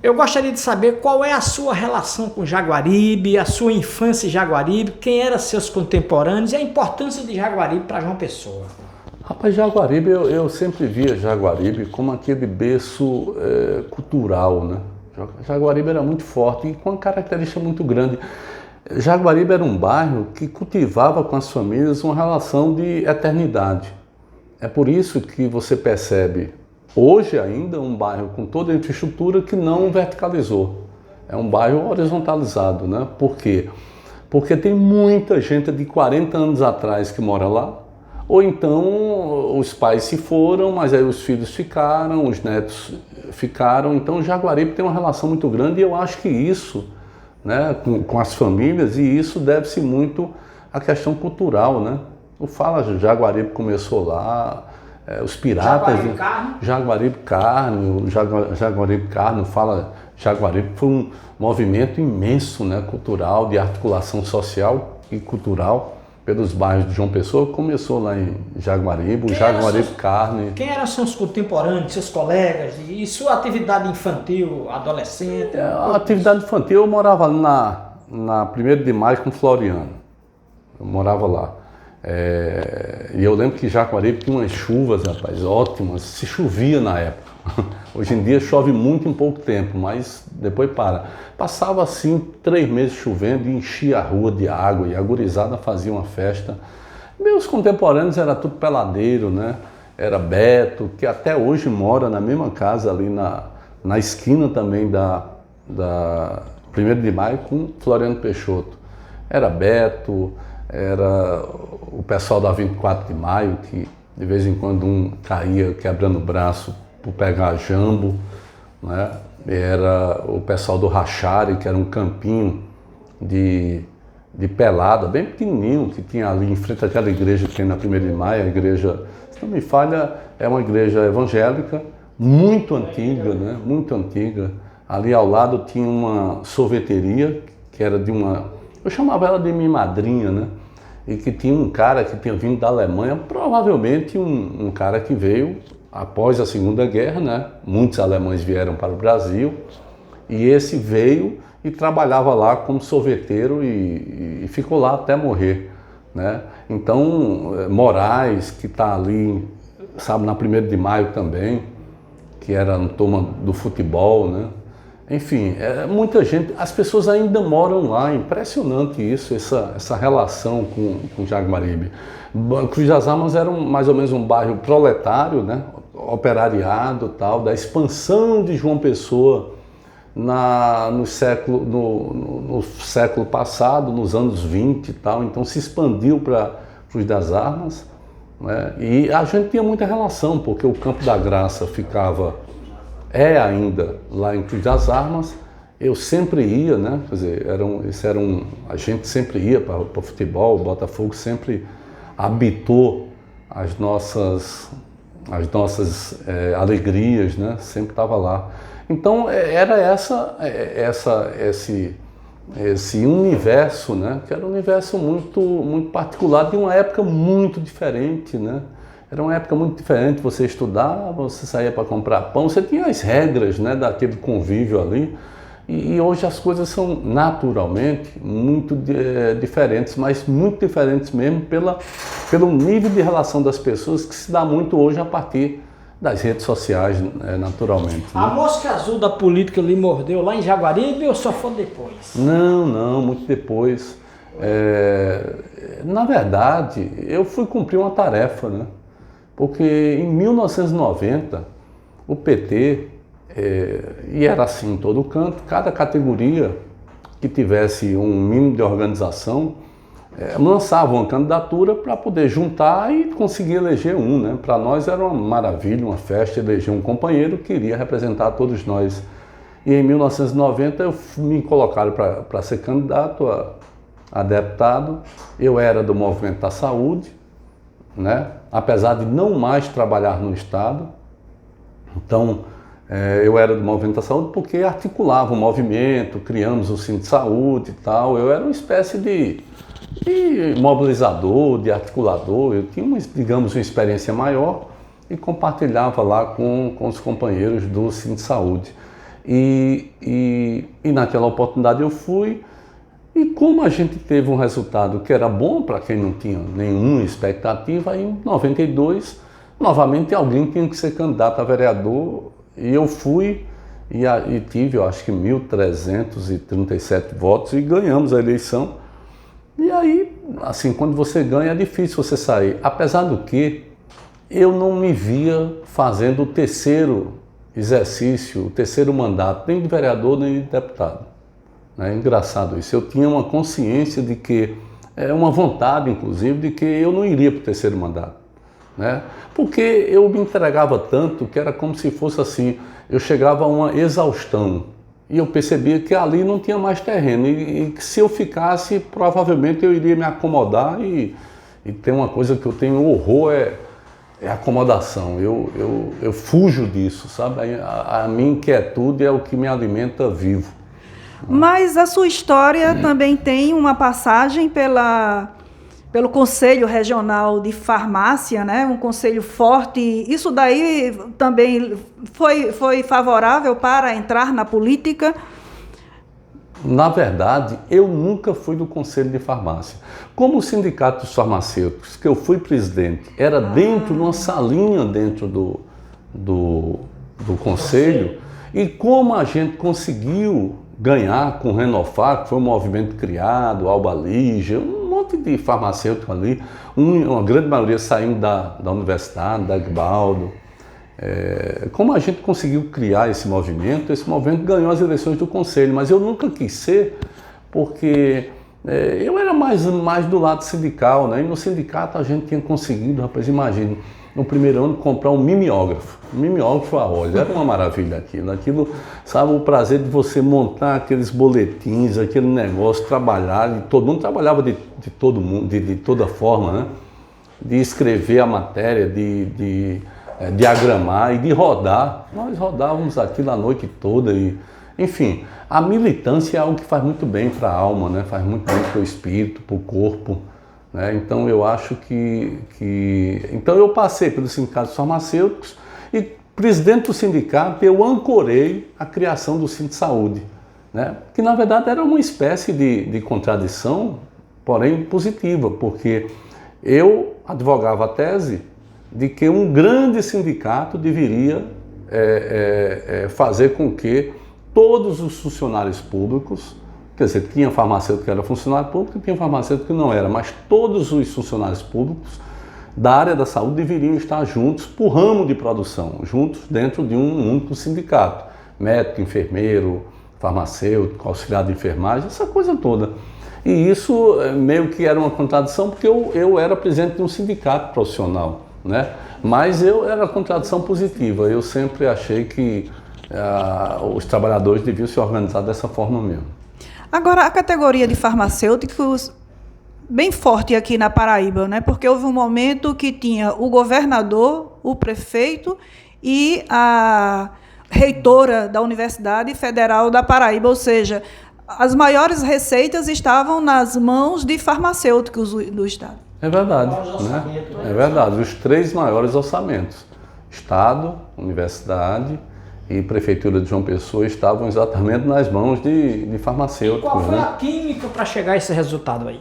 Eu gostaria de saber qual é a sua relação com Jaguaribe, a sua infância em Jaguaribe, quem eram seus contemporâneos e a importância de Jaguaribe para João Pessoa. Rapaz, Jaguaribe, eu sempre via Jaguaribe como aquele berço cultural, né? Jaguaribe era muito forte e com uma característica muito grande. Jaguaribe era um bairro que cultivava com as famílias uma relação de eternidade. É por isso que você percebe hoje ainda um bairro com toda a infraestrutura que não verticalizou. É um bairro horizontalizado, né? Por quê? Porque tem muita gente de 40 anos atrás que mora lá, ou então os pais se foram, mas aí os filhos ficaram, os netos ficaram. Então o Jaguaribe tem uma relação muito grande e eu acho que isso, né, com as famílias, e isso deve-se muito à questão cultural, né? O Fala Jaguaribe começou lá, os piratas... Jaguaribe Carne? Jaguaribe Carne, Jaguaribe Carne, Fala Jaguaribe, foi um movimento imenso, né, cultural, de articulação social e cultural pelos bairros de João Pessoa. Começou lá em Jaguaribe, o Jaguaribe Carne. Quem eram seus contemporâneos, seus colegas, e sua atividade infantil, adolescente? A atividade infantil, eu morava ali na 1º de Maio com Floriano, eu morava lá. E eu lembro que Jaguaribe tinha umas chuvas, rapaz, ótimas, se chovia na época. Hoje em dia chove muito em pouco tempo, mas depois para. Passava assim 3 meses chovendo e enchia a rua de água e a gurizada fazia uma festa. Meus contemporâneos era tudo peladeiro, né? Era Beto, que até hoje mora na mesma casa ali na esquina também da 1º de Maio com Floriano Peixoto. Era Beto, era o pessoal da 24 de Maio, que de vez em quando um caía quebrando o braço por pegar jambo, né? Era o pessoal do Rachari, que era um campinho de pelada, bem pequenininho, que tinha ali em frente àquela igreja que tem na 1º de Maio, a igreja, se não me falha, é uma igreja evangélica, muito antiga, né? Muito antiga. Ali ao lado tinha uma sorveteria, que era de uma... Eu chamava ela de minha madrinha, né? E que tinha um cara que tinha vindo da Alemanha, provavelmente um cara que veio após a Segunda Guerra, né? Muitos alemães vieram para o Brasil e esse veio e trabalhava lá como sorveteiro e ficou lá até morrer, né? Então, Moraes, que está ali, sabe, na 1º de Maio também, que era uma turma do futebol, né? Enfim, muita gente, as pessoas ainda moram lá, impressionante isso, essa relação com Jaguaribe. Cruz das Almas era mais ou menos um bairro proletário, né? Operariado, tal, da expansão de João Pessoa no século passado, nos anos 20 e tal, então se expandiu para Cruz das Armas, né? E a gente tinha muita relação, porque o Campo da Graça ainda lá em Cruz das Armas. Eu sempre ia, né? Quer dizer, a gente sempre ia para o futebol, o Botafogo sempre habitou as nossas alegrias, né? Sempre estava lá. Então era esse universo, né? Que era um universo muito, muito particular, de uma época muito diferente, né? Era uma época muito diferente, você estudava, você saía para comprar pão, você tinha as regras, né, daquele convívio ali, e hoje as coisas são naturalmente muito diferentes, mas muito diferentes mesmo pelo nível de relação das pessoas, que se dá muito hoje a partir das redes sociais, naturalmente. A Né? mosca azul da política lhe mordeu lá em Jaguaribe ou só foi depois? Não, muito depois. Na verdade, eu fui cumprir uma tarefa, né? Porque em 1990, o PT, e era assim em todo canto, cada categoria que tivesse um mínimo de organização, lançava uma candidatura para poder juntar e conseguir eleger um, né? Para nós era uma maravilha, uma festa, eleger um companheiro que iria representar todos nós. E em 1990 me colocaram para ser candidato a deputado. Eu era do Movimento da Saúde, né? Apesar de não mais trabalhar no Estado. Então, eu era do Movimento da Saúde porque articulava o movimento, criamos o Centro de Saúde e tal. Eu era uma espécie de mobilizador, de articulador. Eu tinha, digamos, uma experiência maior e compartilhava lá com os companheiros do Centro de Saúde. E naquela oportunidade eu fui, e como a gente teve um resultado que era bom para quem não tinha nenhuma expectativa, aí em 92, novamente alguém tinha que ser candidato a vereador, e eu fui e tive, eu acho que 1.337 votos e ganhamos a eleição. E aí, assim, quando você ganha é difícil você sair, apesar do que eu não me via fazendo o terceiro exercício, o terceiro mandato, nem de vereador nem de deputado. É engraçado isso. Eu tinha uma consciência de que, uma vontade inclusive, de que eu não iria para o terceiro mandato, né? Porque eu me entregava tanto que era como se fosse assim, eu chegava a uma exaustão e eu percebia que ali não tinha mais terreno e que se eu ficasse, provavelmente eu iria me acomodar e tem uma coisa que eu tenho horror, é acomodação. Eu fujo disso, sabe? A minha inquietude é o que me alimenta vivo. Mas a sua história também tem uma passagem pelo Conselho Regional de Farmácia, né? Um conselho forte. Isso daí também foi favorável para entrar na política? Na verdade, eu nunca fui do Conselho de Farmácia. Como o Sindicato dos Farmacêuticos, que eu fui presidente, era dentro de uma salinha dentro do Conselho, e como a gente conseguiu ganhar com o Renofar, que foi um movimento criado, Alba Lígia, um monte de farmacêutico ali, uma grande maioria saindo da universidade, da Gbaldo. Como a gente conseguiu criar esse movimento ganhou as eleições do Conselho, mas eu nunca quis ser, porque eu era mais do lado sindical, né? E no sindicato a gente tinha conseguido, rapaz, imagina, no primeiro ano comprar um mimeógrafo. Um mimeógrafo a óleo, era uma maravilha aquilo, sabe, o prazer de você montar aqueles boletins, aquele negócio, trabalhar, e todo mundo trabalhava de todo mundo, de toda forma, né? De escrever a matéria, de diagramar e de rodar. Nós rodávamos aquilo a noite toda e, enfim, a militância é algo que faz muito bem para a alma, né? Faz muito bem para o espírito, para o corpo, né? Então eu acho então eu passei pelos sindicatos farmacêuticos e, presidente do sindicato, eu ancorei a criação do Sindicato de Saúde, né? Que na verdade era uma espécie de contradição, porém positiva, porque eu advogava a tese de que um grande sindicato deveria fazer com que todos os funcionários públicos, quer dizer, tinha farmacêutico que era funcionário público e tinha farmacêutico que não era, mas todos os funcionários públicos da área da saúde deveriam estar juntos por ramo de produção, juntos dentro de um único sindicato. Médico, enfermeiro, farmacêutico, auxiliar de enfermagem, essa coisa toda. E isso meio que era uma contradição, porque eu era presidente de um sindicato profissional, né? Mas era contradição positiva. Eu sempre achei que os trabalhadores deviam se organizar dessa forma mesmo. Agora, a categoria de farmacêuticos, bem forte aqui na Paraíba, né? Porque houve um momento que tinha o governador, o prefeito e a reitora da Universidade Federal da Paraíba, ou seja, as maiores receitas estavam nas mãos de farmacêuticos do Estado. É verdade, né? É verdade. Os 3 maiores orçamentos, Estado, Universidade e Prefeitura de João Pessoa, estavam exatamente nas mãos de farmacêuticos. E qual foi, né? a química para chegar a esse resultado aí?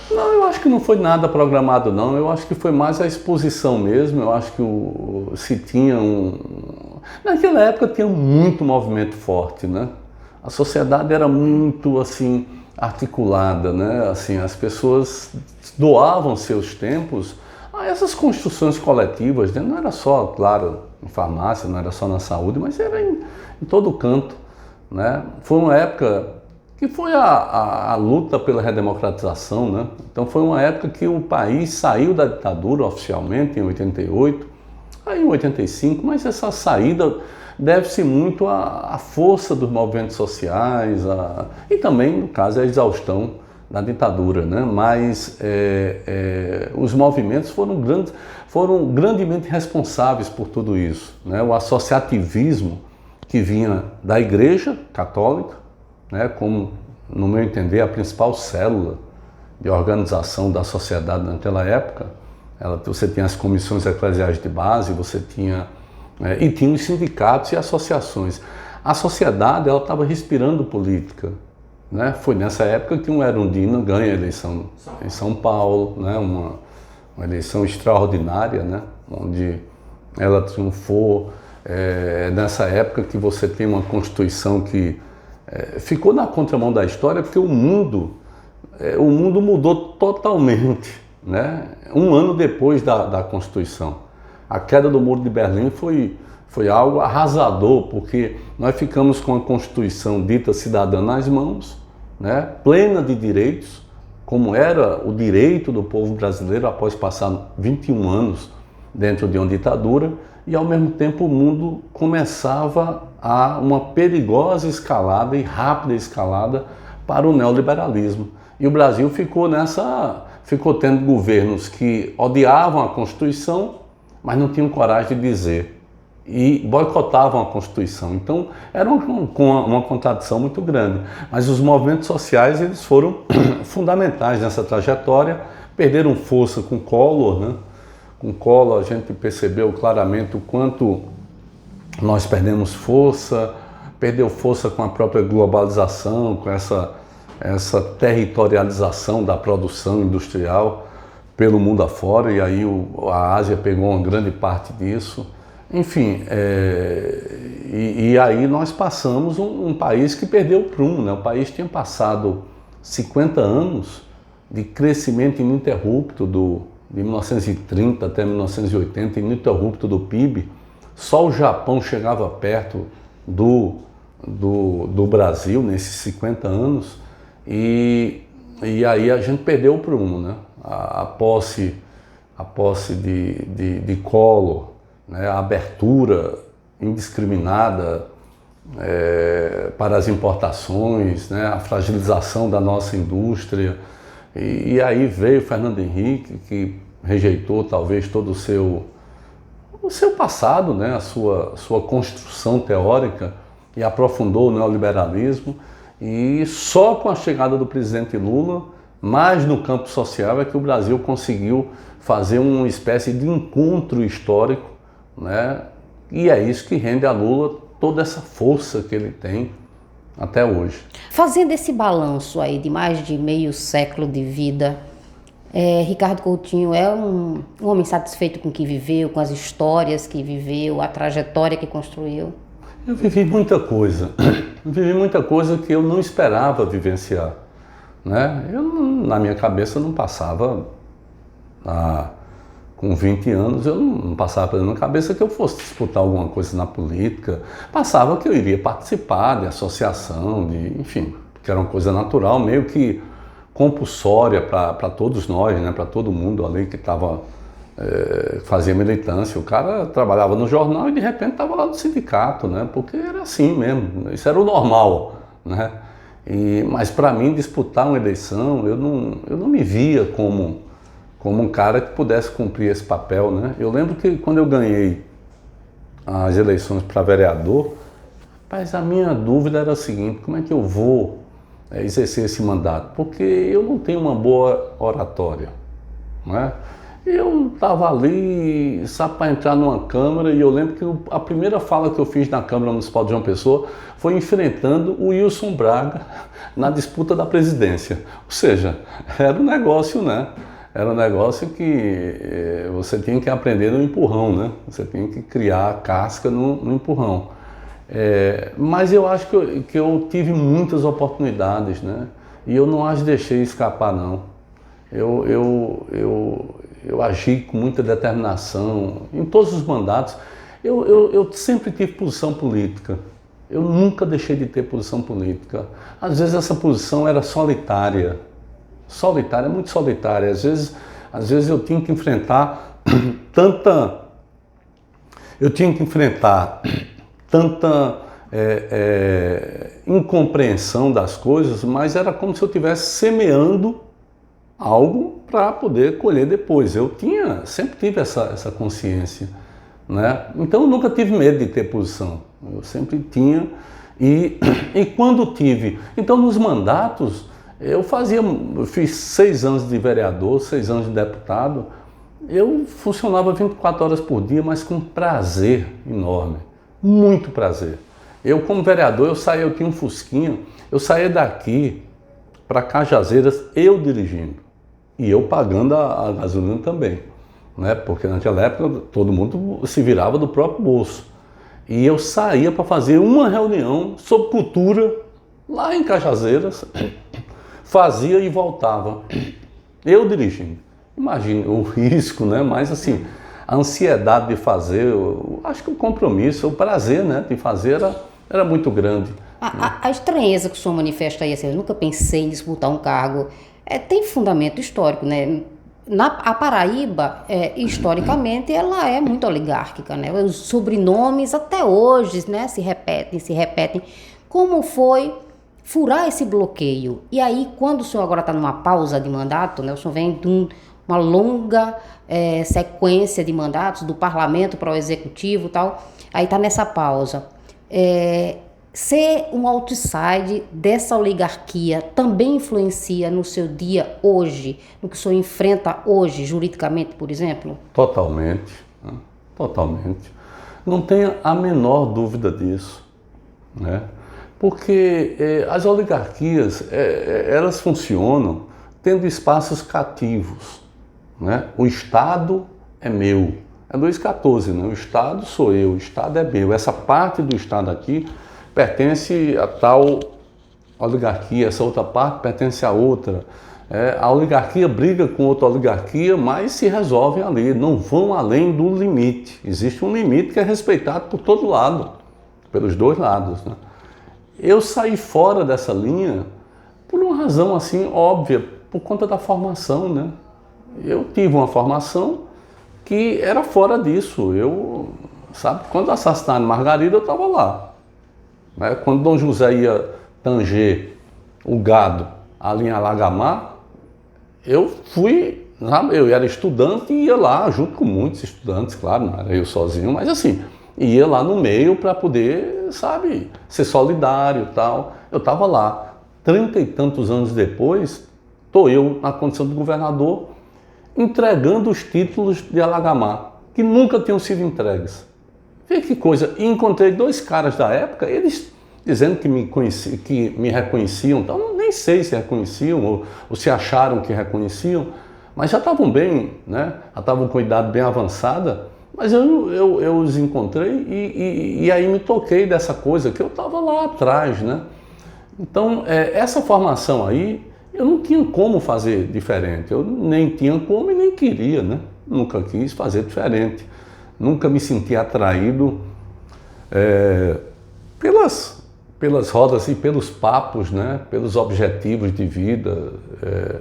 Não, eu acho que não foi nada programado, não. Eu acho que foi mais a exposição mesmo. Eu acho que se tinha naquela época tinha muito movimento forte, né? A sociedade era muito, assim, articulada, né? Assim, as pessoas doavam seus tempos a essas construções coletivas, né? Não era só, claro, em farmácia, não era só na saúde, mas era em todo canto, né? Foi uma época que foi a luta pela redemocratização, né? Então foi uma época que o país saiu da ditadura oficialmente em 88, aí em 85, mas essa saída deve-se muito à força dos movimentos sociais e também, no caso, à exaustão da ditadura, né? Mas os movimentos foram grandemente responsáveis por tudo isso, né? O associativismo que vinha da Igreja Católica, né, como, no meu entender, a principal célula de organização da sociedade naquela época. Você tinha as comissões eclesiais de base, você tinha... e tinha os sindicatos e associações. a sociedade ela estava respirando política, né? Foi nessa época que um Erundina ganha a eleição em São Paulo, né? Uma eleição extraordinária, né? Onde ela triunfou. Nessa época que você tem uma Constituição que ficou na contramão da história, porque o mundo mudou totalmente, né? Um ano depois da Constituição. A queda do Muro de Berlim foi algo arrasador, porque nós ficamos com a Constituição dita cidadã nas mãos, né? Plena de direitos, como era o direito do povo brasileiro após passar 21 anos dentro de uma ditadura, e ao mesmo tempo o mundo começava a uma perigosa escalada e rápida escalada para o neoliberalismo. E o Brasil ficou tendo governos que odiavam a Constituição, mas não tinham coragem de dizer, e boicotavam a Constituição. Então era uma contradição muito grande. Mas os movimentos sociais eles foram fundamentais nessa trajetória, perderam força com Collor, né? Com Collor a gente percebeu claramente o quanto nós perdemos força, perdeu força com a própria globalização, com essa territorialização da produção industrial pelo mundo afora, e aí a Ásia pegou uma grande parte disso. Enfim, e aí nós passamos um país que perdeu o prumo, né? O país tinha passado 50 anos de crescimento ininterrupto de 1930 até 1980, ininterrupto do PIB. Só o Japão chegava perto do Brasil nesses 50 anos, e aí a gente perdeu o prumo, né? A posse de Collor, né? A abertura indiscriminada para as importações, né? A fragilização da nossa indústria. E aí veio Fernando Henrique, que rejeitou talvez todo o seu passado, né? a sua construção teórica, e aprofundou o neoliberalismo. E só com a chegada do presidente Lula, mais no campo social, é que o Brasil conseguiu fazer uma espécie de encontro histórico, né? E é isso que rende a Lula toda essa força que ele tem até hoje. Fazendo esse balanço aí de mais de meio século de vida, Ricardo Coutinho é um homem satisfeito com o que viveu, com as histórias que viveu, a trajetória que construiu? Eu vivi muita coisa que eu não esperava vivenciar, né? Na minha cabeça não passava, com 20 anos, eu não passava pela minha cabeça que eu fosse disputar alguma coisa na política. Passava que eu iria participar de associação, enfim, que era uma coisa natural, meio que compulsória para todos nós, né? Para todo mundo ali que fazia militância. O cara trabalhava no jornal e de repente estava lá no sindicato, né? Porque era assim mesmo, isso era o normal, né? Mas para mim disputar uma eleição, eu não me via como um cara que pudesse cumprir esse papel, né? Eu lembro que quando eu ganhei as eleições para vereador, mas a minha dúvida era a seguinte: como é que eu vou exercer esse mandato? Porque eu não tenho uma boa oratória, né? Eu estava ali, sabe, para entrar numa Câmara, e eu lembro que a primeira fala que eu fiz na Câmara Municipal de João Pessoa foi enfrentando o Wilson Braga na disputa da presidência. Ou seja, era um negócio, né? Era um negócio que você tinha que aprender no empurrão, né? Você tinha que criar a casca no empurrão. Mas eu acho que eu tive muitas oportunidades, né? E eu não as deixei escapar, não. Eu agi com muita determinação em todos os mandatos. Eu sempre tive posição política. Eu nunca deixei de ter posição política. Às vezes essa posição era solitária. Muito solitária. Às vezes eu tinha que enfrentar tanta incompreensão das coisas, mas era como se eu estivesse semeando algo para poder colher depois. Eu sempre tive essa consciência, né? Então eu nunca tive medo de ter posição. Eu sempre tinha. E quando tive, então nos mandatos eu fiz 6 anos de vereador, 6 anos de deputado. Eu funcionava 24 horas por dia, mas com prazer enorme, muito prazer. Eu, como vereador, eu tinha um Fusquinha, eu saía daqui para Cajazeiras, eu dirigindo, e eu pagando a gasolina também, né? Porque naquela época todo mundo se virava do próprio bolso. E eu saía para fazer uma reunião sobre cultura lá em Cajazeiras, fazia e voltava, eu dirigindo. Imagina o risco, né? Mas assim, a ansiedade de fazer, eu acho que o compromisso, o prazer, né, de fazer era muito grande. A estranheza que o senhor manifesta aí, assim, eu nunca pensei em disputar um cargo, tem fundamento histórico, né? A Paraíba, historicamente, ela é muito oligárquica, né? Os sobrenomes até hoje, né, se repetem. Como foi furar esse bloqueio? E aí, quando o senhor agora está numa pausa de mandato, né, o senhor vem de uma longa sequência de mandatos, do parlamento para o executivo e tal, aí está nessa pausa. Ser um outside dessa oligarquia também influencia no seu dia hoje, no que o senhor enfrenta hoje, juridicamente, por exemplo? Totalmente, né? Totalmente. Não tenha a menor dúvida disso, né? Porque as oligarquias, elas funcionam tendo espaços cativos, né? O Estado é meu, é Luís XIV, né? O Estado sou eu, o Estado é meu. Essa parte do Estado aqui pertence a tal oligarquia, essa outra parte pertence a outra. A oligarquia briga com outra oligarquia, mas se resolvem ali, não vão além do limite. Existe um limite que é respeitado por todo lado, pelos dois lados, né? Eu saí fora dessa linha por uma razão assim óbvia, por conta da formação, né? Eu tive uma formação que era fora disso. Sabe, quando assassinaram Margarida, eu estava lá. Quando Dom José ia tanger o gado ali em Alagamar, eu fui, sabe, eu era estudante e ia lá junto com muitos estudantes, claro, não era eu sozinho, mas assim, ia lá no meio para poder, sabe, ser solidário e tal. Eu estava lá. 30 e tantos anos depois, estou eu na condição de governador, entregando os títulos de Alagamar, que nunca tinham sido entregues. Vê que coisa, e encontrei dois caras da época, eles dizendo que me reconheciam, então, nem sei se reconheciam ou se acharam que reconheciam, mas já estavam bem, né? Já estavam com idade bem avançada, mas eu os encontrei e aí me toquei dessa coisa que eu estava lá atrás, né? Então, essa formação aí, eu não tinha como fazer diferente, eu nem tinha como e nem queria, né? Nunca quis fazer diferente. Nunca me senti atraído pelas rodas e pelos papos, né? Pelos objetivos de vida,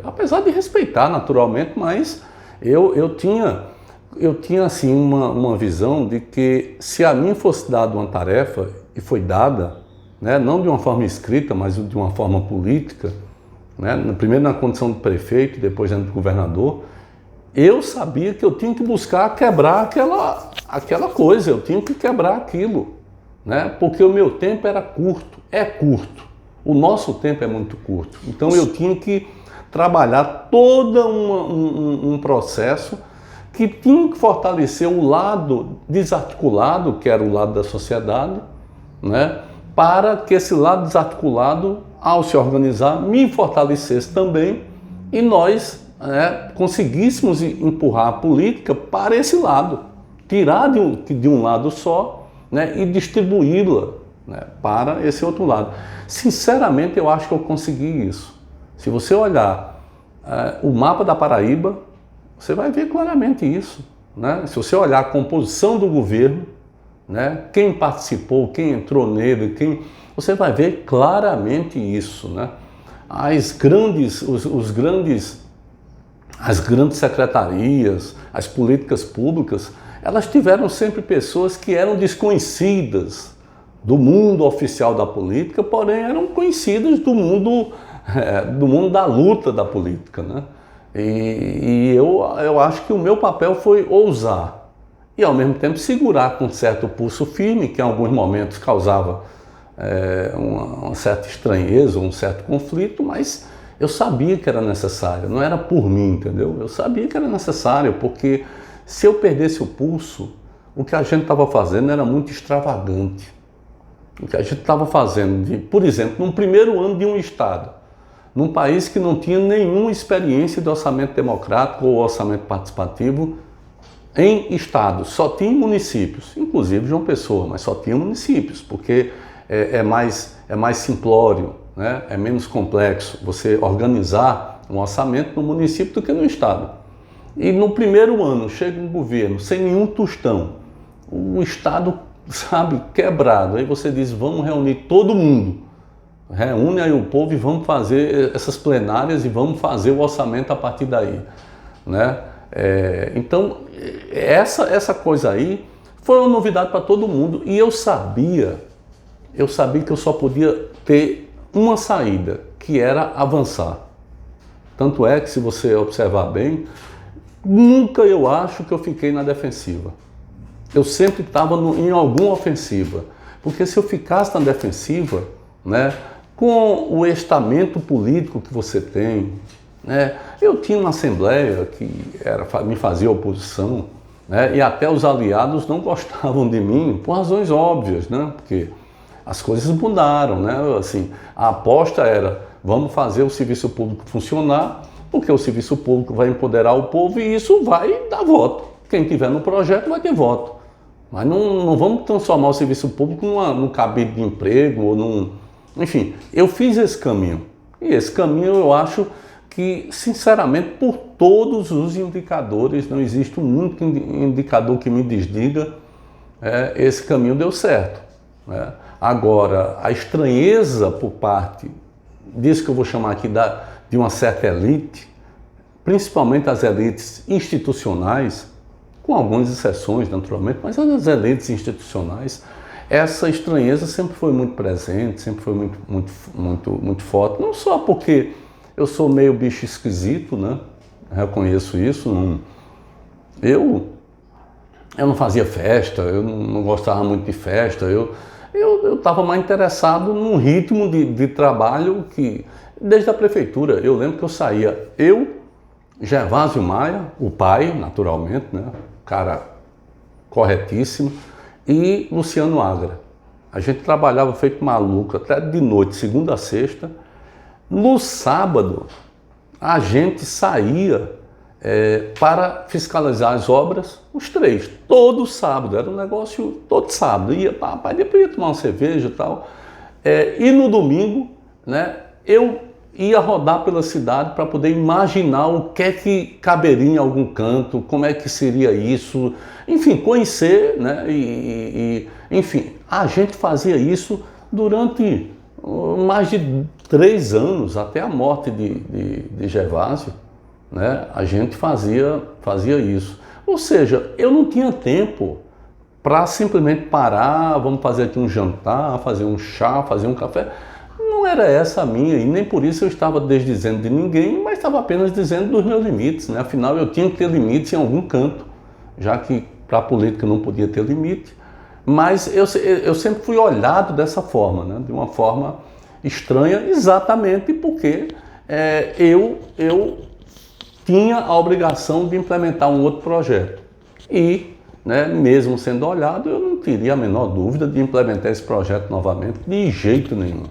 apesar de respeitar naturalmente, mas eu tinha assim uma visão de que se a mim fosse dada uma tarefa, e foi dada, né? Não de uma forma escrita, mas de uma forma política, né? Primeiro na condição de prefeito, depois de governador, eu sabia que eu tinha que buscar quebrar aquela coisa, eu tinha que quebrar aquilo, né? Porque o meu tempo era curto, é curto, o nosso tempo é muito curto. Então eu tinha que trabalhar todo um processo que tinha que fortalecer o lado desarticulado, que era o lado da sociedade, né? Para que esse lado desarticulado, ao se organizar, me fortalecesse também e nós conseguíssemos empurrar a política para esse lado, tirar de um lado só, né, e distribuí-la, né, para esse outro lado. Sinceramente, eu acho que eu consegui isso. Se você olhar o mapa da Paraíba, você vai ver claramente isso, né? Se você olhar a composição do governo, né, quem participou, quem entrou nele, você vai ver claramente isso, né? As grandes secretarias, as políticas públicas, elas tiveram sempre pessoas que eram desconhecidas do mundo oficial da política, porém eram conhecidas do mundo da luta da política, né? E eu acho que o meu papel foi ousar e ao mesmo tempo segurar com certo pulso firme, que em alguns momentos causava uma certa estranheza, um certo conflito, mas eu sabia que era necessário, não era por mim, entendeu? Eu sabia que era necessário, porque se eu perdesse o pulso, o que a gente estava fazendo era muito extravagante. O que a gente estava fazendo, por exemplo, no primeiro ano de um Estado, num país que não tinha nenhuma experiência de orçamento democrático ou orçamento participativo em estados, só tinha municípios, inclusive João Pessoa, mas só tinha municípios, porque é mais simplório, né? É menos complexo você organizar um orçamento no município do que no estado. E no primeiro ano chega um governo sem nenhum tostão, o estado, sabe, quebrado, aí você diz, vamos reunir todo mundo, reúne aí o povo e vamos fazer essas plenárias e vamos fazer o orçamento a partir daí, né? Então, essa coisa aí foi uma novidade para todo mundo e eu sabia que eu só podia ter uma saída, que era avançar. Tanto é que, se você observar bem, nunca eu acho que eu fiquei na defensiva. Eu sempre estava em alguma ofensiva, porque se eu ficasse na defensiva, né, com o estamento político que você tem, né, eu tinha uma assembleia que me fazia oposição, né, e até os aliados não gostavam de mim por razões óbvias, né, porque as coisas mudaram, né, assim, a aposta era, vamos fazer o serviço público funcionar, porque o serviço público vai empoderar o povo e isso vai dar voto. Quem tiver no projeto vai ter voto. Mas não vamos transformar o serviço público num cabide de emprego ou Enfim, eu fiz esse caminho. E esse caminho eu acho que, sinceramente, por todos os indicadores, não existe um único indicador que me desdiga, esse caminho deu certo, né? Agora, a estranheza por parte disso que eu vou chamar aqui de uma certa elite, principalmente as elites institucionais, com algumas exceções, naturalmente, mas as elites institucionais, essa estranheza sempre foi muito presente, sempre foi muito forte. Não só porque eu sou meio bicho esquisito, né? Reconheço isso. Eu não fazia festa, eu não gostava muito de festa, eu estava mais interessado num ritmo de trabalho que, desde a prefeitura, eu lembro que eu saía, Gervásio Maia, o pai, naturalmente, né? Cara corretíssimo, e Luciano Agra. A gente trabalhava feito maluco, até de noite, segunda a sexta. No sábado, a gente saía para fiscalizar as obras, os três, todo sábado, era um negócio todo sábado. Ia, papai, depois ia tomar uma cerveja e tal. E no domingo, né, eu ia rodar pela cidade para poder imaginar o que é que caberia em algum canto, como é que seria isso, enfim, conhecer, né, enfim, a gente fazia isso durante mais de 3 anos, até a morte de Gervásio, né, a gente fazia isso. Ou seja, eu não tinha tempo para simplesmente parar, vamos fazer aqui um jantar, fazer um chá, fazer um café. Não era essa a minha, e nem por isso eu estava desdizendo de ninguém, mas estava apenas dizendo dos meus limites, né? Afinal, eu tinha que ter limites em algum canto, já que para a política não podia ter limite. Mas eu sempre fui olhado dessa forma, né? De uma forma estranha, exatamente porque eu tinha a obrigação de implementar um outro projeto. E, né, mesmo sendo olhado, eu não teria a menor dúvida de implementar esse projeto novamente, de jeito nenhum.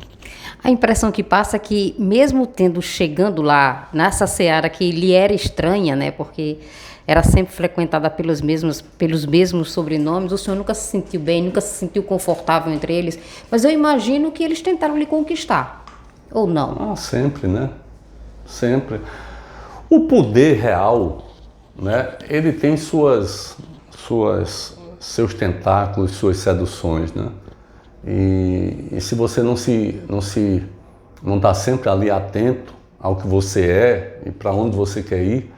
A impressão que passa é que, mesmo chegando lá, nessa seara que lhe era estranha, né, porque era sempre frequentada pelos mesmos sobrenomes, o senhor nunca se sentiu bem, nunca se sentiu confortável entre eles, mas eu imagino que eles tentaram lhe conquistar, ou não? Sempre, né? Sempre. O poder real, né, ele tem seus tentáculos, suas seduções, né? E se você não está sempre ali atento ao que você é e para onde você quer ir,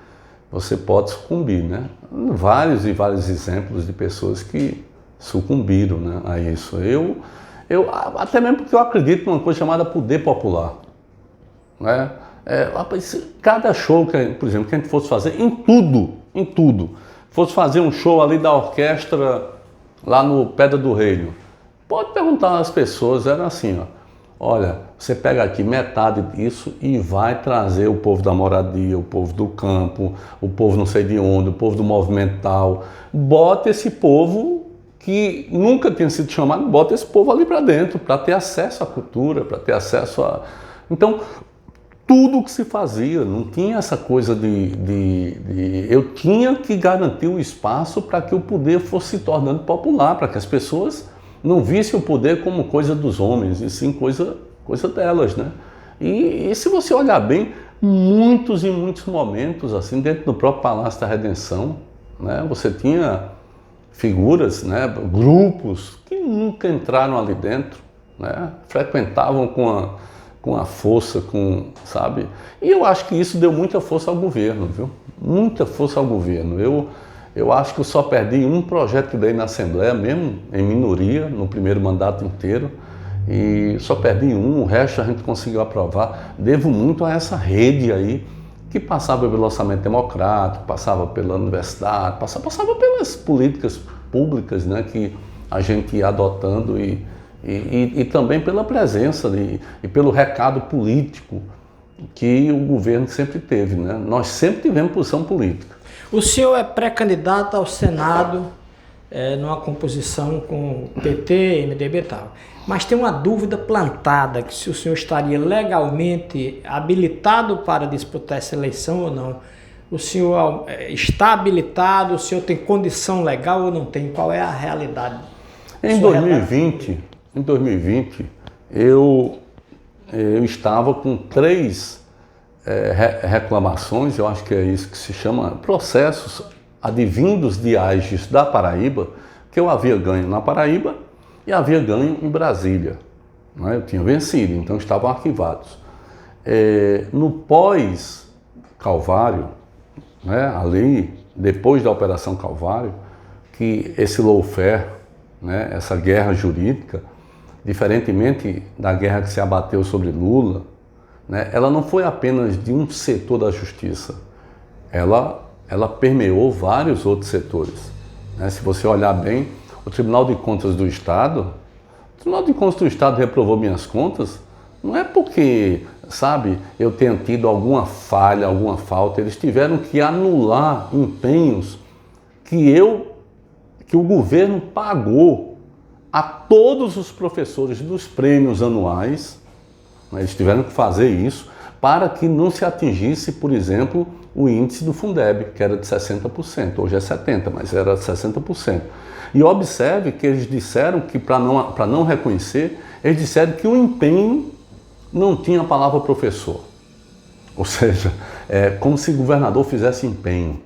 você pode sucumbir, né? Vários e vários exemplos de pessoas que sucumbiram, né, a isso. Eu até mesmo porque eu acredito numa coisa chamada poder popular, né? Cada show, por exemplo, que a gente fosse fazer, em tudo, fosse fazer um show ali da orquestra lá no Pedra do Reino, pode perguntar às pessoas, era assim, ó, olha, você pega aqui metade disso e vai trazer o povo da moradia, o povo do campo, o povo não sei de onde, o povo do movimento tal, bota esse povo que nunca tinha sido chamado, bota esse povo ali para dentro, para ter acesso à cultura, para ter acesso a... Então, tudo que se fazia, não tinha essa coisa eu tinha que garantir o espaço para que o poder fosse se tornando popular, para que as pessoas não vissem o poder como coisa dos homens, e sim coisa delas, né? E se você olhar bem, muitos e muitos momentos, assim, dentro do próprio Palácio da Redenção, né, você tinha figuras, né, grupos que nunca entraram ali dentro, né, frequentavam com a força, sabe? E eu acho que isso deu muita força ao governo, viu? Muita força ao governo. Eu acho que eu só perdi um projeto de lei na Assembleia, mesmo em minoria, no primeiro mandato inteiro, e só perdi um, o resto a gente conseguiu aprovar. Devo muito a essa rede aí, que passava pelo orçamento democrático, passava pela universidade, passava pelas políticas públicas, né, que a gente ia adotando e também pela presença e pelo recado político que o governo sempre teve, né? Nós sempre tivemos posição política. O senhor é pré-candidato ao Senado, numa composição com PT, MDB e tal. Mas tem uma dúvida plantada, que se o senhor estaria legalmente habilitado para disputar essa eleição ou não. O senhor está habilitado, o senhor tem condição legal ou não tem? Qual é a realidade? Em 2020, eu estava com 3 reclamações, eu acho que é isso que se chama, processos advindos de AGES da Paraíba, que eu havia ganho na Paraíba e havia ganho em Brasília, né? Eu tinha vencido, então estavam arquivados. No pós-Calvário, né, ali, depois da Operação Calvário, que esse lawfare, né, essa guerra jurídica, diferentemente da guerra que se abateu sobre Lula, né, ela não foi apenas de um setor da justiça, ela permeou vários outros setores, né? Se você olhar bem, o Tribunal de Contas do Estado reprovou minhas contas, não é porque, sabe, eu tenha tido alguma falha, alguma falta, eles tiveram que anular empenhos que o governo pagou a todos os professores dos prêmios anuais, né? Eles tiveram que fazer isso para que não se atingisse, por exemplo, o índice do Fundeb, que era de 60%, hoje é 70%, mas era 60%. E observe que eles disseram que, para não reconhecer, eles disseram que o empenho não tinha a palavra professor. Ou seja, como se o governador fizesse empenho.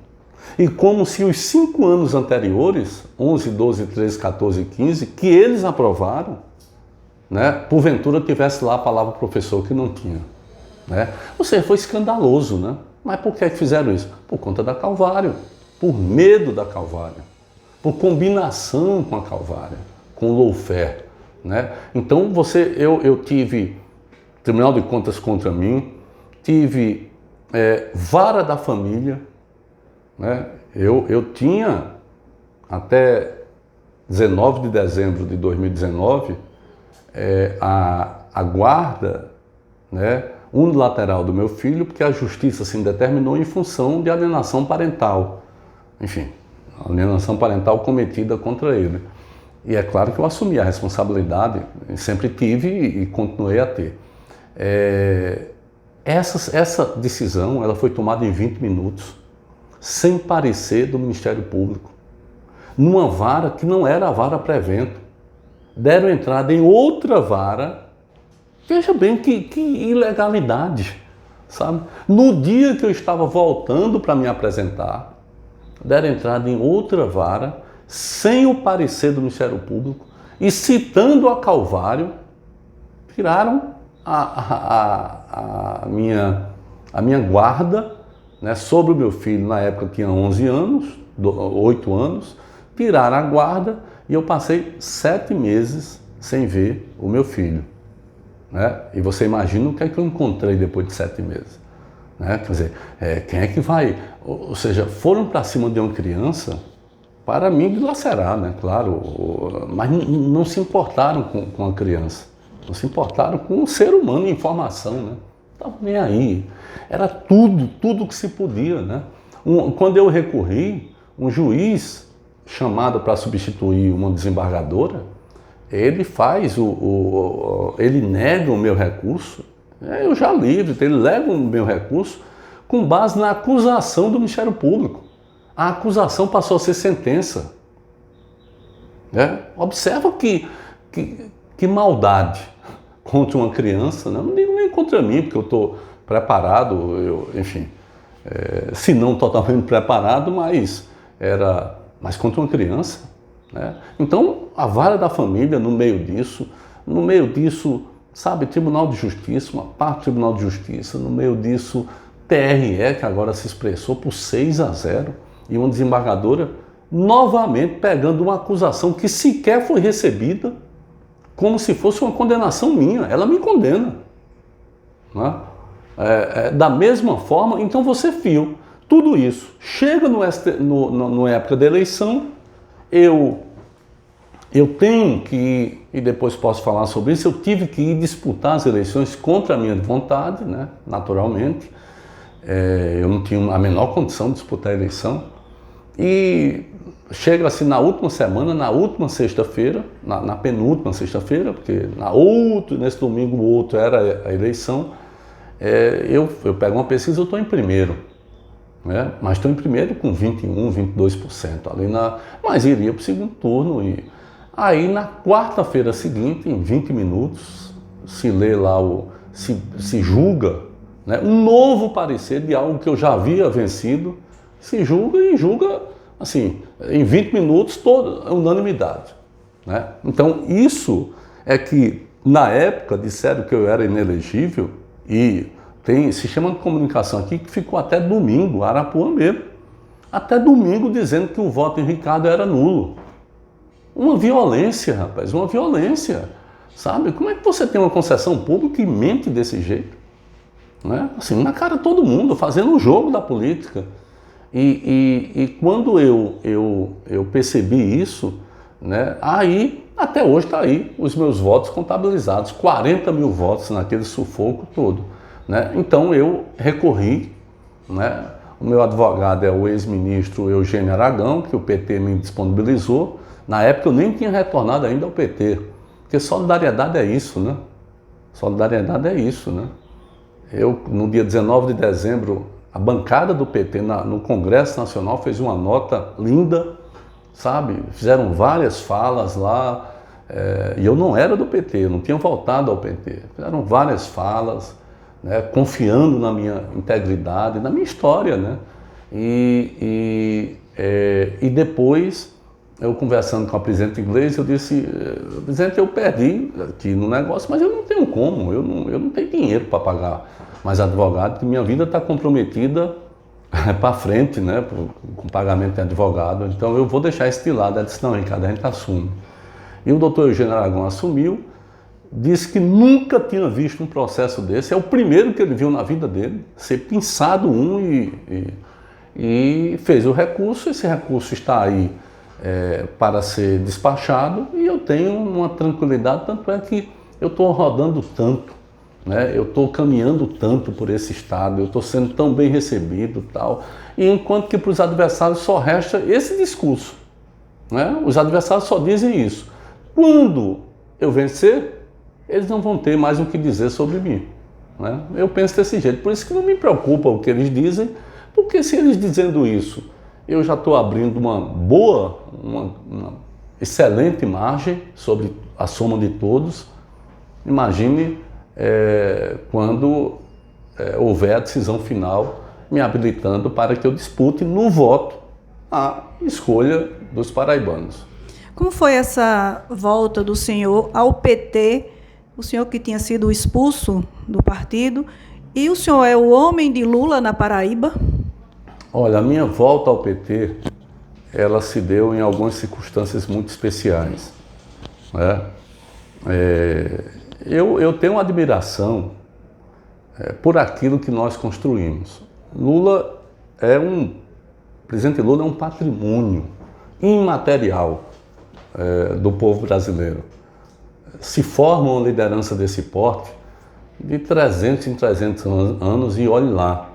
E como se os 5 anos anteriores, 11, 12, 13, 14 e 15, que eles aprovaram, né, porventura tivesse lá a palavra professor que não tinha, né? Ou seja, foi escandaloso, né? Mas por que fizeram isso? Por conta da Calvário, por medo da Calvário, por combinação com a Calvário, com o lawfare, né? Então eu tive Tribunal de Contas contra mim, tive vara da família, né? Eu tinha até 19 de dezembro de 2019 a guarda, né, unilateral do meu filho, porque a justiça assim determinou em função de alienação parental. Enfim, alienação parental cometida contra ele. E é claro que eu assumi a responsabilidade, sempre tive e continuei a ter. Essa decisão ela foi tomada em 20 minutos, sem parecer do Ministério Público, numa vara que não era a vara pré-evento. Deram entrada em outra vara. Veja bem que ilegalidade, sabe? No dia que eu estava voltando para me apresentar, deram entrada em outra vara, sem o parecer do Ministério Público, e citando a Calvário, tiraram a minha guarda, né, sobre o meu filho. Na época tinha 11 anos, 8 anos, tiraram a guarda e eu passei 7 meses sem ver o meu filho. Né? E você imagina o que é que eu encontrei depois de 7 meses. Né? Quer dizer, quem é que vai... Ou seja, foram para cima de uma criança para me dilacerar, né? Claro, mas não se importaram com a criança, não se importaram com o ser humano em formação, né? Não estavam nem aí. Era tudo que se podia, né? Quando eu recorri, um juiz chamado para substituir uma desembargadora, ele faz ele nega o meu recurso, eu já livre, ele nega o meu recurso com base na acusação do Ministério Público. A acusação passou a ser sentença. Observa que maldade contra uma criança, né? Não digo nem contra mim, porque eu estou preparado, enfim, se não totalmente preparado, mas contra uma criança. Né? Então, a vara da família no meio disso, sabe, Tribunal de Justiça, uma parte do Tribunal de Justiça, no meio disso, TRE, que agora se expressou por 6-0, e uma desembargadora novamente pegando uma acusação que sequer foi recebida, como se fosse uma condenação minha. Ela me condena. Né? Da mesma forma, então você viu tudo isso. Chega no época da eleição, eu tenho que ir, e depois posso falar sobre isso, eu tive que ir disputar as eleições contra a minha vontade, né? Naturalmente. Eu não tinha a menor condição de disputar a eleição. E chega assim na última semana, na última sexta-feira, na penúltima sexta-feira, porque nesse domingo o outro era a eleição, eu pego uma pesquisa, eu estou em primeiro. Né? Mas estou em primeiro com 21%, 22% ali mas iria para o segundo turno. E aí na quarta-feira seguinte, em 20 minutos, se lê lá, se julga, né? Um novo parecer de algo que eu já havia vencido, se julga assim, em 20 minutos, toda unanimidade. Né? Então isso é que na época disseram que eu era inelegível, e tem sistema de comunicação aqui que ficou até domingo, Arapuã mesmo, até domingo dizendo que o voto em Ricardo era nulo. Uma violência, rapaz, uma violência, sabe? Como é que você tem uma concessão pública e mente desse jeito? Né? Assim, na cara de todo mundo, fazendo um jogo da política. E quando eu percebi isso, né, aí, até hoje está aí os meus votos contabilizados, 40 mil votos naquele sufoco todo. Né? Então eu recorri, né? O meu advogado é o ex-ministro Eugênio Aragão, que o PT me disponibilizou. Na época eu nem tinha retornado ainda ao PT, porque solidariedade é isso, né? Solidariedade é isso, né? No dia 19 de dezembro, a bancada do PT no Congresso Nacional fez uma nota linda, sabe? Fizeram várias falas lá, e eu não era do PT, eu não tinha voltado ao PT. Fizeram várias falas, né? Confiando na minha integridade, na minha história, né? E depois, eu conversando com a presidente inglesa, eu disse: presidente, eu perdi aqui no negócio, mas eu não tenho como, eu não tenho dinheiro para pagar mais advogado, que minha vida está comprometida para frente, né, com pagamento de advogado, então eu vou deixar isso de lado. Ela disse: não, Ricardo, a gente assume. E o doutor Eugênio Aragão assumiu, disse que nunca tinha visto um processo desse, é o primeiro que ele viu na vida dele, ser pinçado e fez o recurso. Esse recurso está aí para ser despachado, e eu tenho uma tranquilidade, tanto é que eu estou rodando tanto, né? Eu estou caminhando tanto por esse estado, eu estou sendo tão bem recebido, tal, e enquanto que para os adversários só resta esse discurso, né? Os adversários só dizem isso. Quando eu vencer, eles não vão ter mais o que dizer sobre mim, né? Eu penso desse jeito, por isso que não me preocupa o que eles dizem, porque se eles dizendo isso, eu já estou abrindo uma excelente margem sobre a soma de todos. Imagine quando houver a decisão final me habilitando para que eu dispute no voto a escolha dos paraibanos. Como foi essa volta do senhor ao PT, o senhor que tinha sido expulso do partido, e o senhor é o homem de Lula na Paraíba? Olha, a minha volta ao PT, ela se deu em algumas circunstâncias muito especiais, né? Eu tenho uma admiração por aquilo que nós construímos. O presidente Lula é um patrimônio imaterial do povo brasileiro. Se forma uma liderança desse porte de 300 em 300 anos, e olhe lá.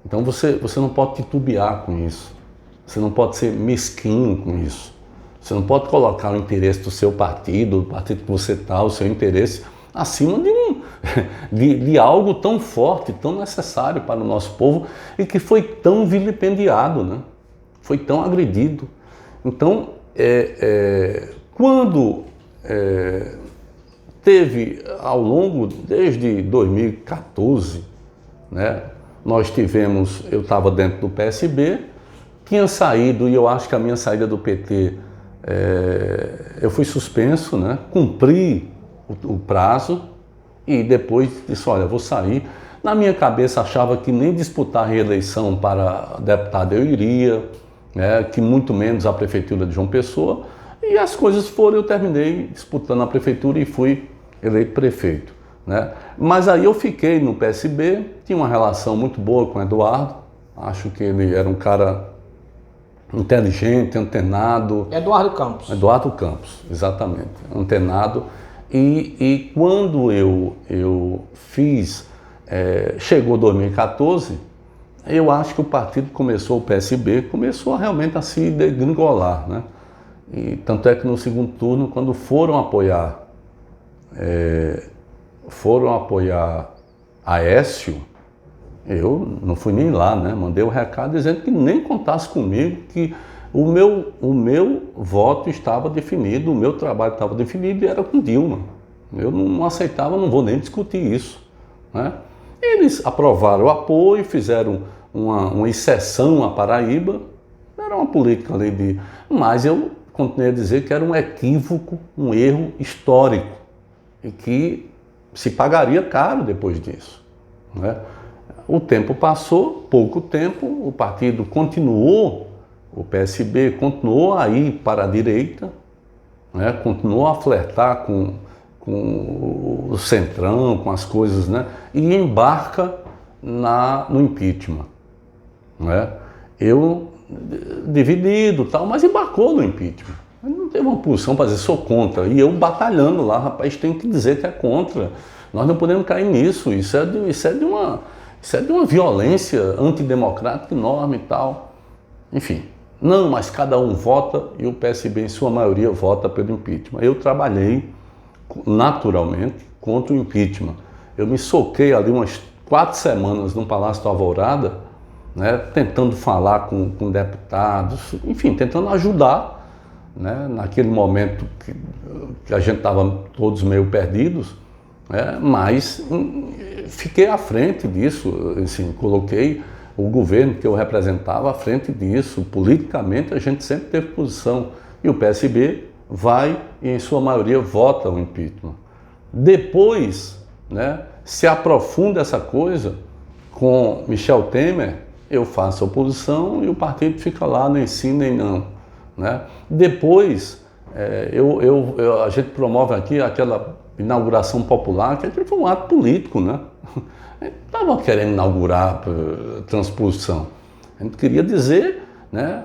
Então você não pode titubear com isso, você não pode ser mesquinho com isso. Você não pode colocar o interesse do seu partido, do partido que você está, o seu interesse, acima de algo tão forte, tão necessário para o nosso povo e que foi tão vilipendiado, né? Foi tão agredido. Então, quando teve ao longo, desde 2014, né, eu estava dentro do PSB, tinha saído, e eu acho que a minha saída do PT, eu fui suspenso, né, cumpri o prazo e depois disse, olha, vou sair. Na minha cabeça achava que nem disputar a reeleição para deputado eu iria, né, que muito menos a prefeitura de João Pessoa, e as coisas foram, eu terminei disputando a prefeitura e fui eleito prefeito, né? Mas aí eu fiquei no PSB, tinha uma relação muito boa com o Eduardo, acho que ele era um cara inteligente, antenado. Eduardo Campos. Eduardo Campos, exatamente, antenado. E quando eu fiz, chegou 2014, eu acho que o partido o PSB começou realmente a se degringolar, né? E tanto é que no segundo turno, quando foram apoiar Aécio, eu não fui nem lá, né? Mandei o recado dizendo que nem contasse comigo, que o meu voto estava definido, o meu trabalho estava definido e era com Dilma. Eu não aceitava, não vou nem discutir isso, né? Eles aprovaram o apoio, fizeram uma exceção à Paraíba, era uma política ali mas eu continuei a dizer que era um equívoco, um erro histórico e que se pagaria caro depois disso, né? O tempo passou, pouco tempo, o partido continuou, o PSB continuou a ir para a direita, né? Continuou a flertar com o Centrão, com as coisas, né? E embarca no impeachment, né? Eu dividido tal, mas embarcou no impeachment. Não teve uma posição para dizer sou contra. E eu batalhando lá, rapaz, tem que dizer que é contra. Nós não podemos cair nisso. Isso é de uma violência antidemocrática enorme e tal. Enfim, não, mas cada um vota e o PSB, em sua maioria, vota pelo impeachment. Eu trabalhei naturalmente contra o impeachment. Eu me soquei ali umas 4 semanas no Palácio do Alvorada, né, tentando falar com deputados, enfim, tentando ajudar, né, naquele momento que a gente estava todos meio perdidos, né, mas fiquei à frente disso, assim, coloquei o governo que eu representava à frente disso. Politicamente a gente sempre teve posição e o PSB vai e em sua maioria vota o impeachment. Depois, né, se aprofunda essa coisa com Michel Temer, eu faço oposição e o partido fica lá, nem sim nem não, né? Depois, a gente promove aqui aquela inauguração popular, que foi um ato político, né? A gente estava querendo inaugurar a transposição. A gente queria dizer, né,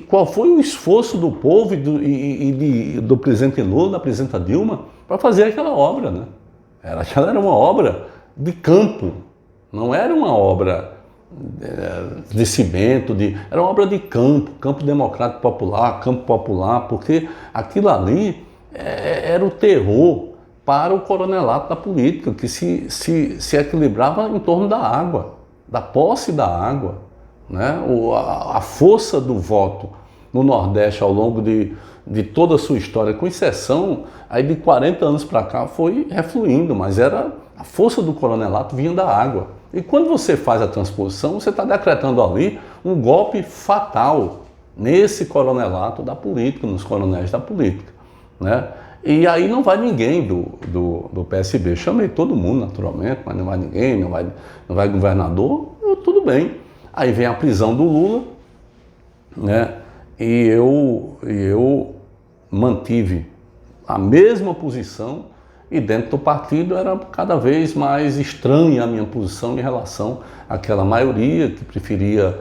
qual foi o esforço do povo e do presidente Lula, da presidenta Dilma, para fazer aquela obra, né? Aquela era uma obra de campo, não era uma obra de cimento, era uma obra de campo democrático popular, campo popular, porque aquilo ali era o terror para o coronelato da política, que se equilibrava em torno da água, da posse da água, né? A força do voto no Nordeste ao longo de toda a sua história, com exceção aí de 40 anos para cá, foi refluindo, mas a força do coronelato vinha da água. E quando você faz a transposição, você está decretando ali um golpe fatal nesse coronelato da política, nos coronéis da política, né? E aí não vai ninguém do PSB. Chamei todo mundo, naturalmente, mas não vai ninguém, não vai governador, tudo bem. Aí vem a prisão do Lula, né? E eu mantive a mesma posição e dentro do partido era cada vez mais estranha a minha posição em relação àquela maioria que preferia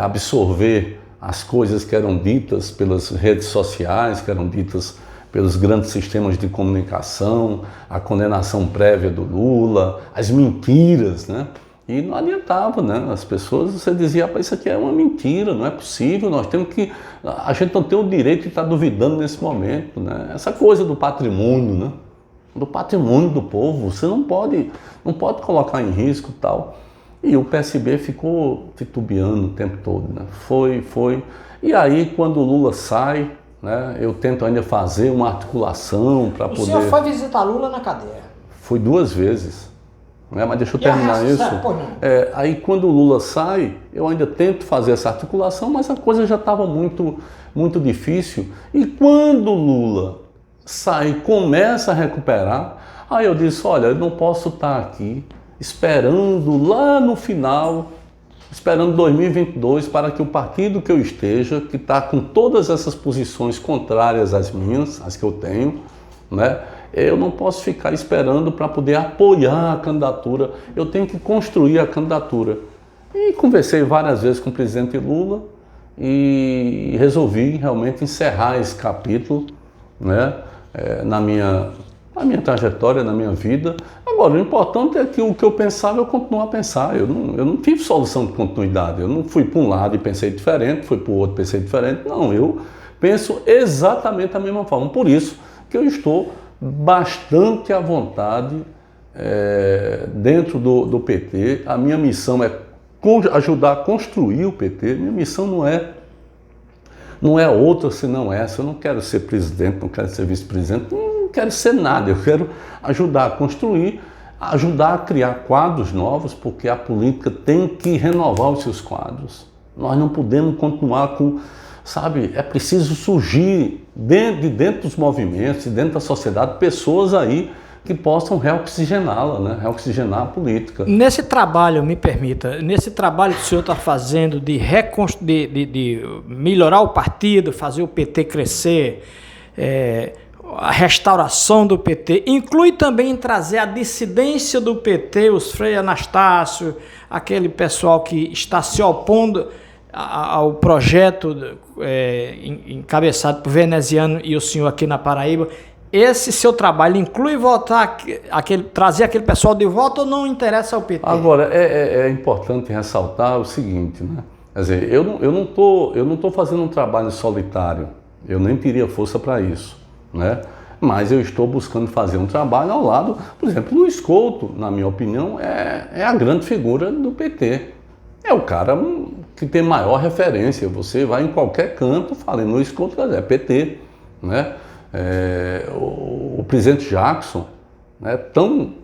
absorver as coisas que eram ditas pelas redes sociais, que eram ditas pelos grandes sistemas de comunicação, a condenação prévia do Lula, as mentiras, né? E não adiantava, né? As pessoas, você dizia, rapaz, isso aqui é uma mentira, não é possível, nós temos que... A gente não tem o direito de estar duvidando nesse momento, né? Essa coisa do patrimônio, né? Do patrimônio do povo, você não pode colocar em risco e tal. E o PSB ficou titubeando o tempo todo, né? Foi. E aí, quando o Lula sai, né, eu tento ainda fazer uma articulação para poder... O senhor foi visitar Lula na cadeia? Fui 2 vezes. Né? Mas deixa eu terminar isso. Aí quando o Lula sai, eu ainda tento fazer essa articulação, mas a coisa já estava muito, muito difícil. E quando o Lula sai e começa a recuperar, aí eu disse, olha, eu não posso estar aqui esperando lá no final, esperando 2022 para que o partido que eu esteja, que está com todas essas posições contrárias às minhas, as que eu tenho, né? Eu não posso ficar esperando para poder apoiar a candidatura, eu tenho que construir a candidatura. E conversei várias vezes com o presidente Lula e resolvi realmente encerrar esse capítulo, né, na minha trajetória, na minha vida. Agora, o importante é que o que eu pensava, eu continuo a pensar. Eu não tive solução de continuidade, eu não fui para um lado e pensei diferente, fui para o outro e pensei diferente. Não, eu penso exatamente da mesma forma. Por isso que eu estou bastante à vontade dentro do PT. A minha missão é ajudar a construir o PT. Minha missão não é outra senão essa. Eu não quero ser presidente, não quero ser vice-presidente, não quero ser nada. Eu quero ajudar a construir, ajudar a criar quadros novos, porque a política tem que renovar os seus quadros. Nós não podemos continuar com... Sabe, é preciso surgir dentro dos movimentos, dentro da sociedade, pessoas aí que possam reoxigená-la, né? Reoxigenar a política. Nesse trabalho, me permita, nesse trabalho que o senhor está fazendo de melhorar o partido, fazer o PT crescer, a restauração do PT, inclui também trazer a dissidência do PT, os Frei Anastácio, aquele pessoal que está se opondo ao projeto encabeçado por Veneziano e o senhor aqui na Paraíba. Esse seu trabalho inclui trazer aquele pessoal de volta ou não interessa ao PT? Agora, é importante ressaltar o seguinte, né? Quer dizer, eu não tô fazendo um trabalho solitário, eu nem teria força para isso, né? Mas eu estou buscando fazer um trabalho ao lado, por exemplo, Luiz Couto, na minha opinião, é a grande figura do PT. É o cara que tem maior referência. Você vai em qualquer canto, fala em Luiz Couto, é PT, né? O presidente Jackson, né, tão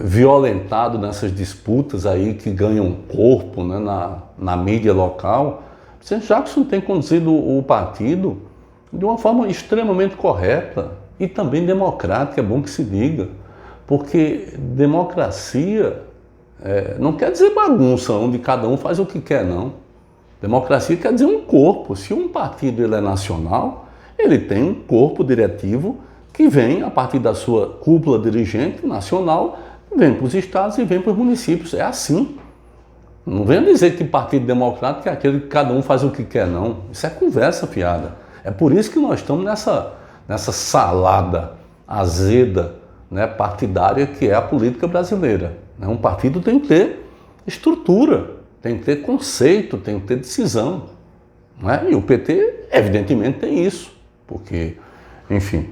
violentado nessas disputas aí que ganham corpo, né, na mídia local. O presidente Jackson tem conduzido o partido de uma forma extremamente correta e também democrática, é bom que se diga, porque democracia não quer dizer bagunça, onde cada um faz o que quer, não. Democracia quer dizer um corpo. Se um partido ele é nacional, ele tem um corpo diretivo que vem a partir da sua cúpula dirigente nacional, vem para os estados e vem para os municípios. É assim. Não venha dizer que partido democrático é aquele que cada um faz o que quer, não. Isso é conversa fiada. É por isso que nós estamos nessa salada azeda, né, partidária que é a política brasileira. Um partido tem que ter estrutura, tem que ter conceito, tem que ter decisão. Né? E o PT, evidentemente, tem isso, porque, enfim...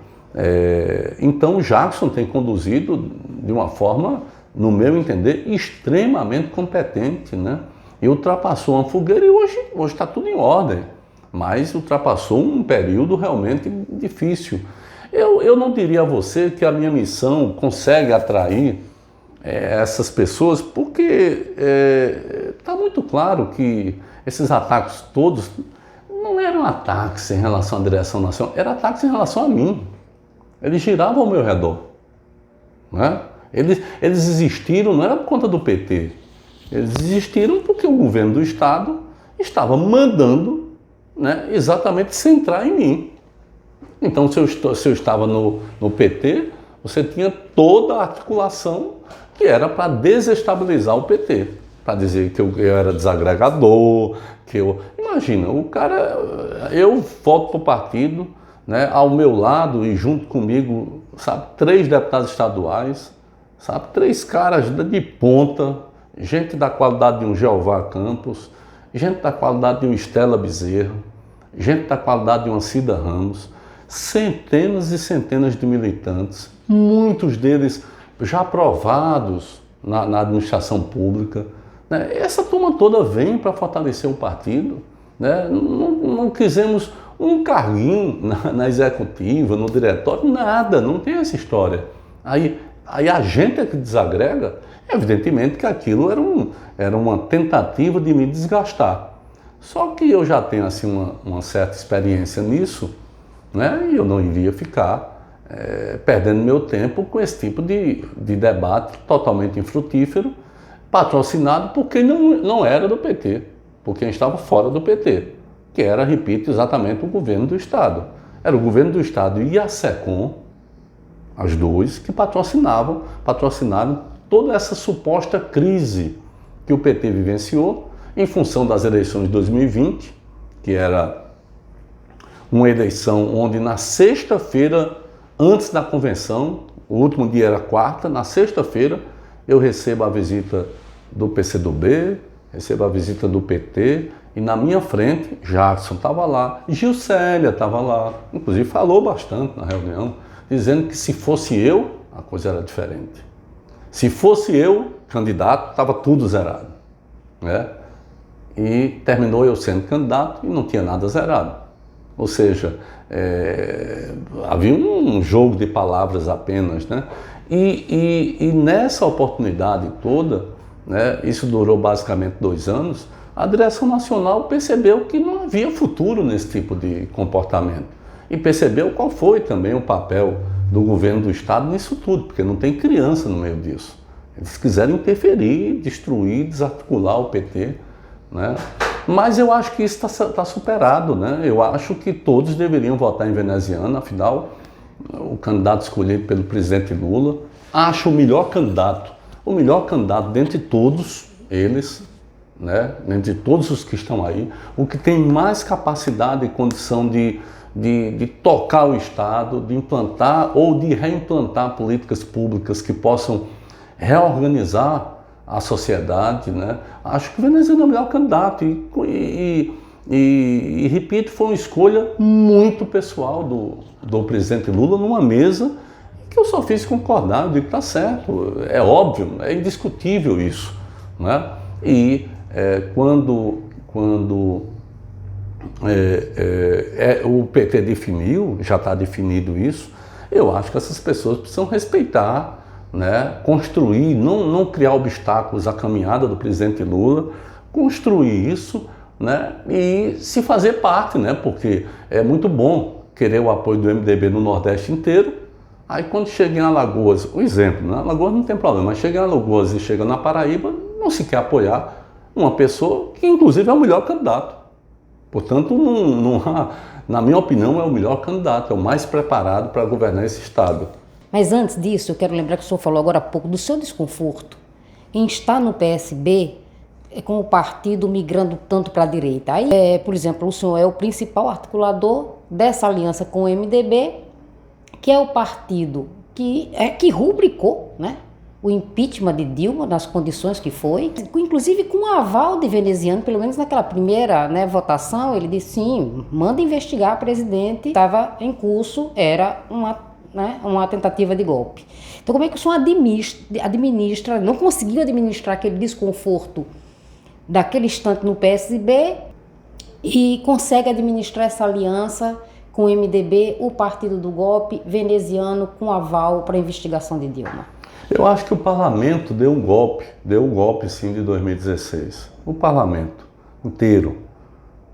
Então o Jackson tem conduzido de uma forma, no meu entender, extremamente competente, né? E ultrapassou uma fogueira e hoje está tudo em ordem, mas ultrapassou um período realmente difícil. Eu não diria a você que a minha missão consegue atrair essas pessoas, porque está muito claro que esses ataques todos não eram ataques em relação à direção nacional, eram ataques em relação a mim. Eles giravam ao meu redor. Né? Eles existiram, não era por conta do PT. Eles existiram porque o governo do Estado estava mandando, né, exatamente centrar em mim. Então, se eu estava no PT, você tinha toda a articulação que era para desestabilizar o PT. Para dizer que eu era desagregador, que eu... Imagina, o cara... Eu volto para o partido... Né, ao meu lado e junto comigo, sabe, 3 deputados estaduais, sabe? 3 caras de ponta, gente da qualidade de um Jeová Campos, gente da qualidade de um Estela Bezerra, gente da qualidade de uma Cida Ramos, centenas e centenas de militantes, muitos deles já aprovados na administração pública, né? Essa turma toda vem para fortalecer o partido, né? Não quisemos um carguinho na executiva, no diretório, nada, não tem essa história. Aí a gente é que desagrega, evidentemente que aquilo era uma tentativa de me desgastar. Só que eu já tenho assim, uma certa experiência nisso, né? E eu não iria ficar perdendo meu tempo com esse tipo de debate totalmente infrutífero, patrocinado por quem não era do PT, por quem estava fora do PT, que era, repito, exatamente o governo do Estado. Era o governo do Estado e a SECOM, as duas, que patrocinaram toda essa suposta crise que o PT vivenciou em função das eleições de 2020, que era uma eleição onde na sexta-feira, antes da convenção, o último dia era quarta, na sexta-feira eu recebo a visita do PCdoB, recebo a visita do PT, e na minha frente, Jackson estava lá, Gilcélia estava lá, inclusive falou bastante na reunião, dizendo que se fosse eu, a coisa era diferente. Se fosse eu, candidato, estava tudo zerado, né? E terminou eu sendo candidato e não tinha nada zerado. Ou seja, havia um jogo de palavras apenas, né? E nessa oportunidade toda, né, isso durou basicamente 2 anos, a direção nacional percebeu que não havia futuro nesse tipo de comportamento. E percebeu qual foi também o papel do governo do Estado nisso tudo, porque não tem criança no meio disso. Eles quiseram interferir, destruir, desarticular o PT, né? Mas eu acho que isso está superado, né? Eu acho que todos deveriam votar em veneziano, afinal, o candidato escolhido pelo presidente Lula, acho o melhor candidato dentre todos eles, né? Dentre todos os que estão aí, o que tem mais capacidade e condição de tocar o Estado, de implantar ou de reimplantar políticas públicas que possam reorganizar a sociedade, né? Acho que o veneziano é o melhor candidato e repito, foi uma escolha muito pessoal do presidente Lula numa mesa que eu só fiz concordar. Eu digo, tá certo, é óbvio, é indiscutível isso, né? E quando o PT definiu, já está definido isso, eu acho que essas pessoas precisam respeitar, né, construir, não criar obstáculos à caminhada do presidente Lula, construir isso, né, e se fazer parte, né, porque é muito bom querer o apoio do MDB no Nordeste inteiro, aí quando chega em Alagoas, o exemplo, né, Alagoas não tem problema, mas chega em Alagoas e chega na Paraíba, não se quer apoiar uma pessoa que inclusive é o melhor candidato. Portanto, não há, na minha opinião, é o melhor candidato, é o mais preparado para governar esse estado. Mas antes disso, eu quero lembrar que o senhor falou agora há pouco do seu desconforto em estar no PSB com o partido migrando tanto para a direita. Aí, por exemplo, o senhor é o principal articulador dessa aliança com o MDB, que é o partido que rubricou, né, o impeachment de Dilma nas condições que foi, inclusive com o aval de veneziano, pelo menos naquela primeira, né, votação, ele disse sim, manda investigar a presidente, estava em curso, era uma tentativa de golpe. Então como é que o senhor administra, não conseguiu administrar aquele desconforto daquele instante no PSB e consegue administrar essa aliança com o MDB, o partido do golpe, veneziano, com aval para a investigação de Dilma? Eu acho que o parlamento deu um golpe sim de 2016. O parlamento inteiro.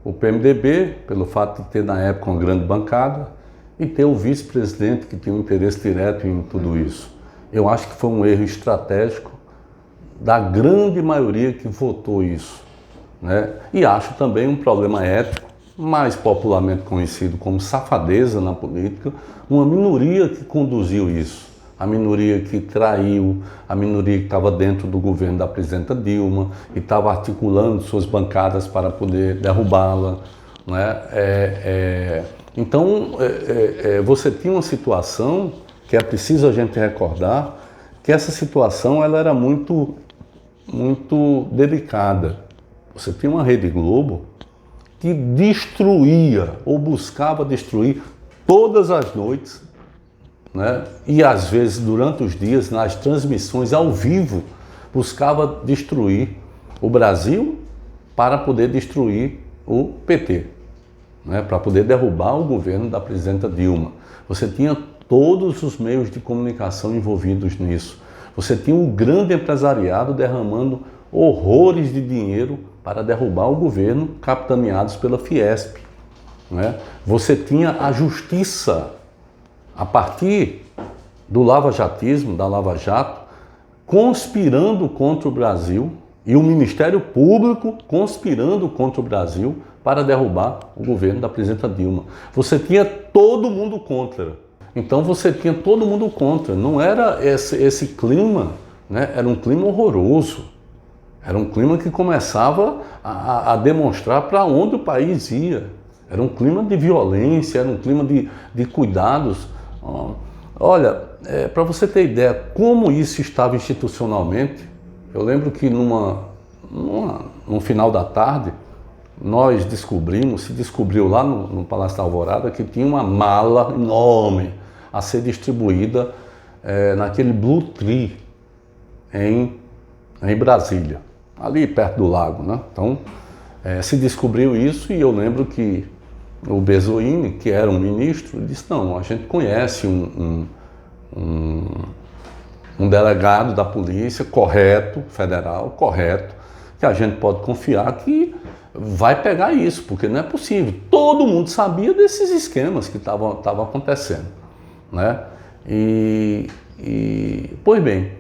O PMDB, pelo fato de ter na época uma grande bancada, e ter o vice-presidente que tinha um interesse direto em tudo isso. Eu acho que foi um erro estratégico da grande maioria que votou isso, né? E acho também um problema ético, mais popularmente conhecido como safadeza na política, uma minoria que conduziu isso. A minoria que traiu, a minoria que estava dentro do governo da presidenta Dilma e estava articulando suas bancadas para poder derrubá-la, né? Então, você tinha uma situação que é preciso a gente recordar, que essa situação ela era muito delicada. Você tinha uma Rede Globo que destruía ou buscava destruir todas as noites, né? E às vezes durante os dias, nas transmissões ao vivo, buscava destruir o Brasil para poder destruir o PT, né? Para poder derrubar o governo da presidenta Dilma. Você tinha todos os meios de comunicação envolvidos nisso. Você tinha um grande empresariado derramando horrores de dinheiro para derrubar o governo, capitaneados pela Fiesp, né? Você tinha a justiça, a partir do lavajatismo, da Lava Jato, conspirando contra o Brasil, e o Ministério Público conspirando contra o Brasil para derrubar o governo da presidenta Dilma. Você tinha todo mundo contra. Então você tinha todo mundo contra. Não era esse clima, né? Era um clima horroroso. Era um clima que começava a demonstrar para onde o país ia. Era um clima de violência, era um clima de cuidados. Olha, para você ter ideia como isso estava institucionalmente, eu lembro que no final da tarde, se descobriu lá no Palácio da Alvorada que tinha uma mala enorme a ser distribuída naquele Blue Tree em Brasília, ali perto do lago, né? Então, se descobriu isso e eu lembro que o Bezoini, que era um ministro, disse, não, a gente conhece um delegado da polícia correto, federal, correto, que a gente pode confiar que vai pegar isso, porque não é possível. Todo mundo sabia desses esquemas que estavam acontecendo, né? Pois bem,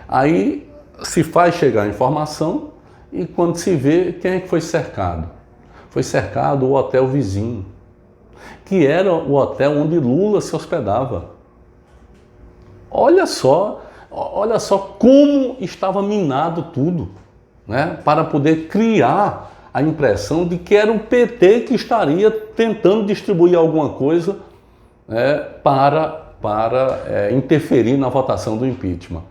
aí se faz chegar a informação e quando se vê, quem é que foi cercado? Foi cercado o hotel vizinho, que era o hotel onde Lula se hospedava. Olha só como estava minado tudo, né? Para poder criar a impressão de que era o PT que estaria tentando distribuir alguma coisa, né, para interferir na votação do impeachment.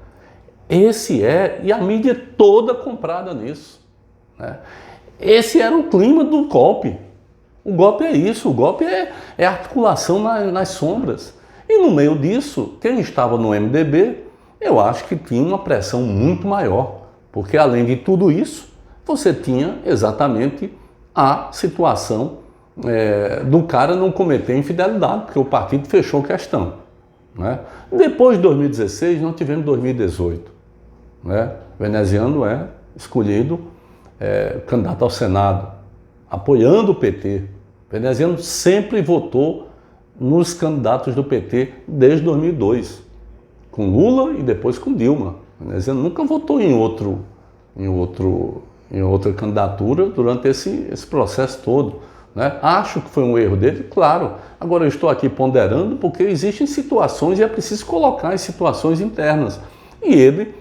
E a mídia toda comprada nisso, né? Esse era o clima do golpe. O golpe é isso, o golpe é articulação nas sombras. E no meio disso, quem estava no MDB, eu acho que tinha uma pressão muito maior, porque além de tudo isso, você tinha exatamente a situação do cara não cometer infidelidade, porque o partido fechou questão, né? Depois de 2016, nós tivemos 2018, né? Veneziano é escolhido candidato ao Senado, apoiando o PT. Veneziano sempre votou nos candidatos do PT desde 2002, com Lula e depois com Dilma. Veneziano nunca votou em outra candidatura durante esse processo todo, né? Acho que foi um erro dele, claro. Agora eu estou aqui ponderando porque existem situações e é preciso colocar as situações internas. E ele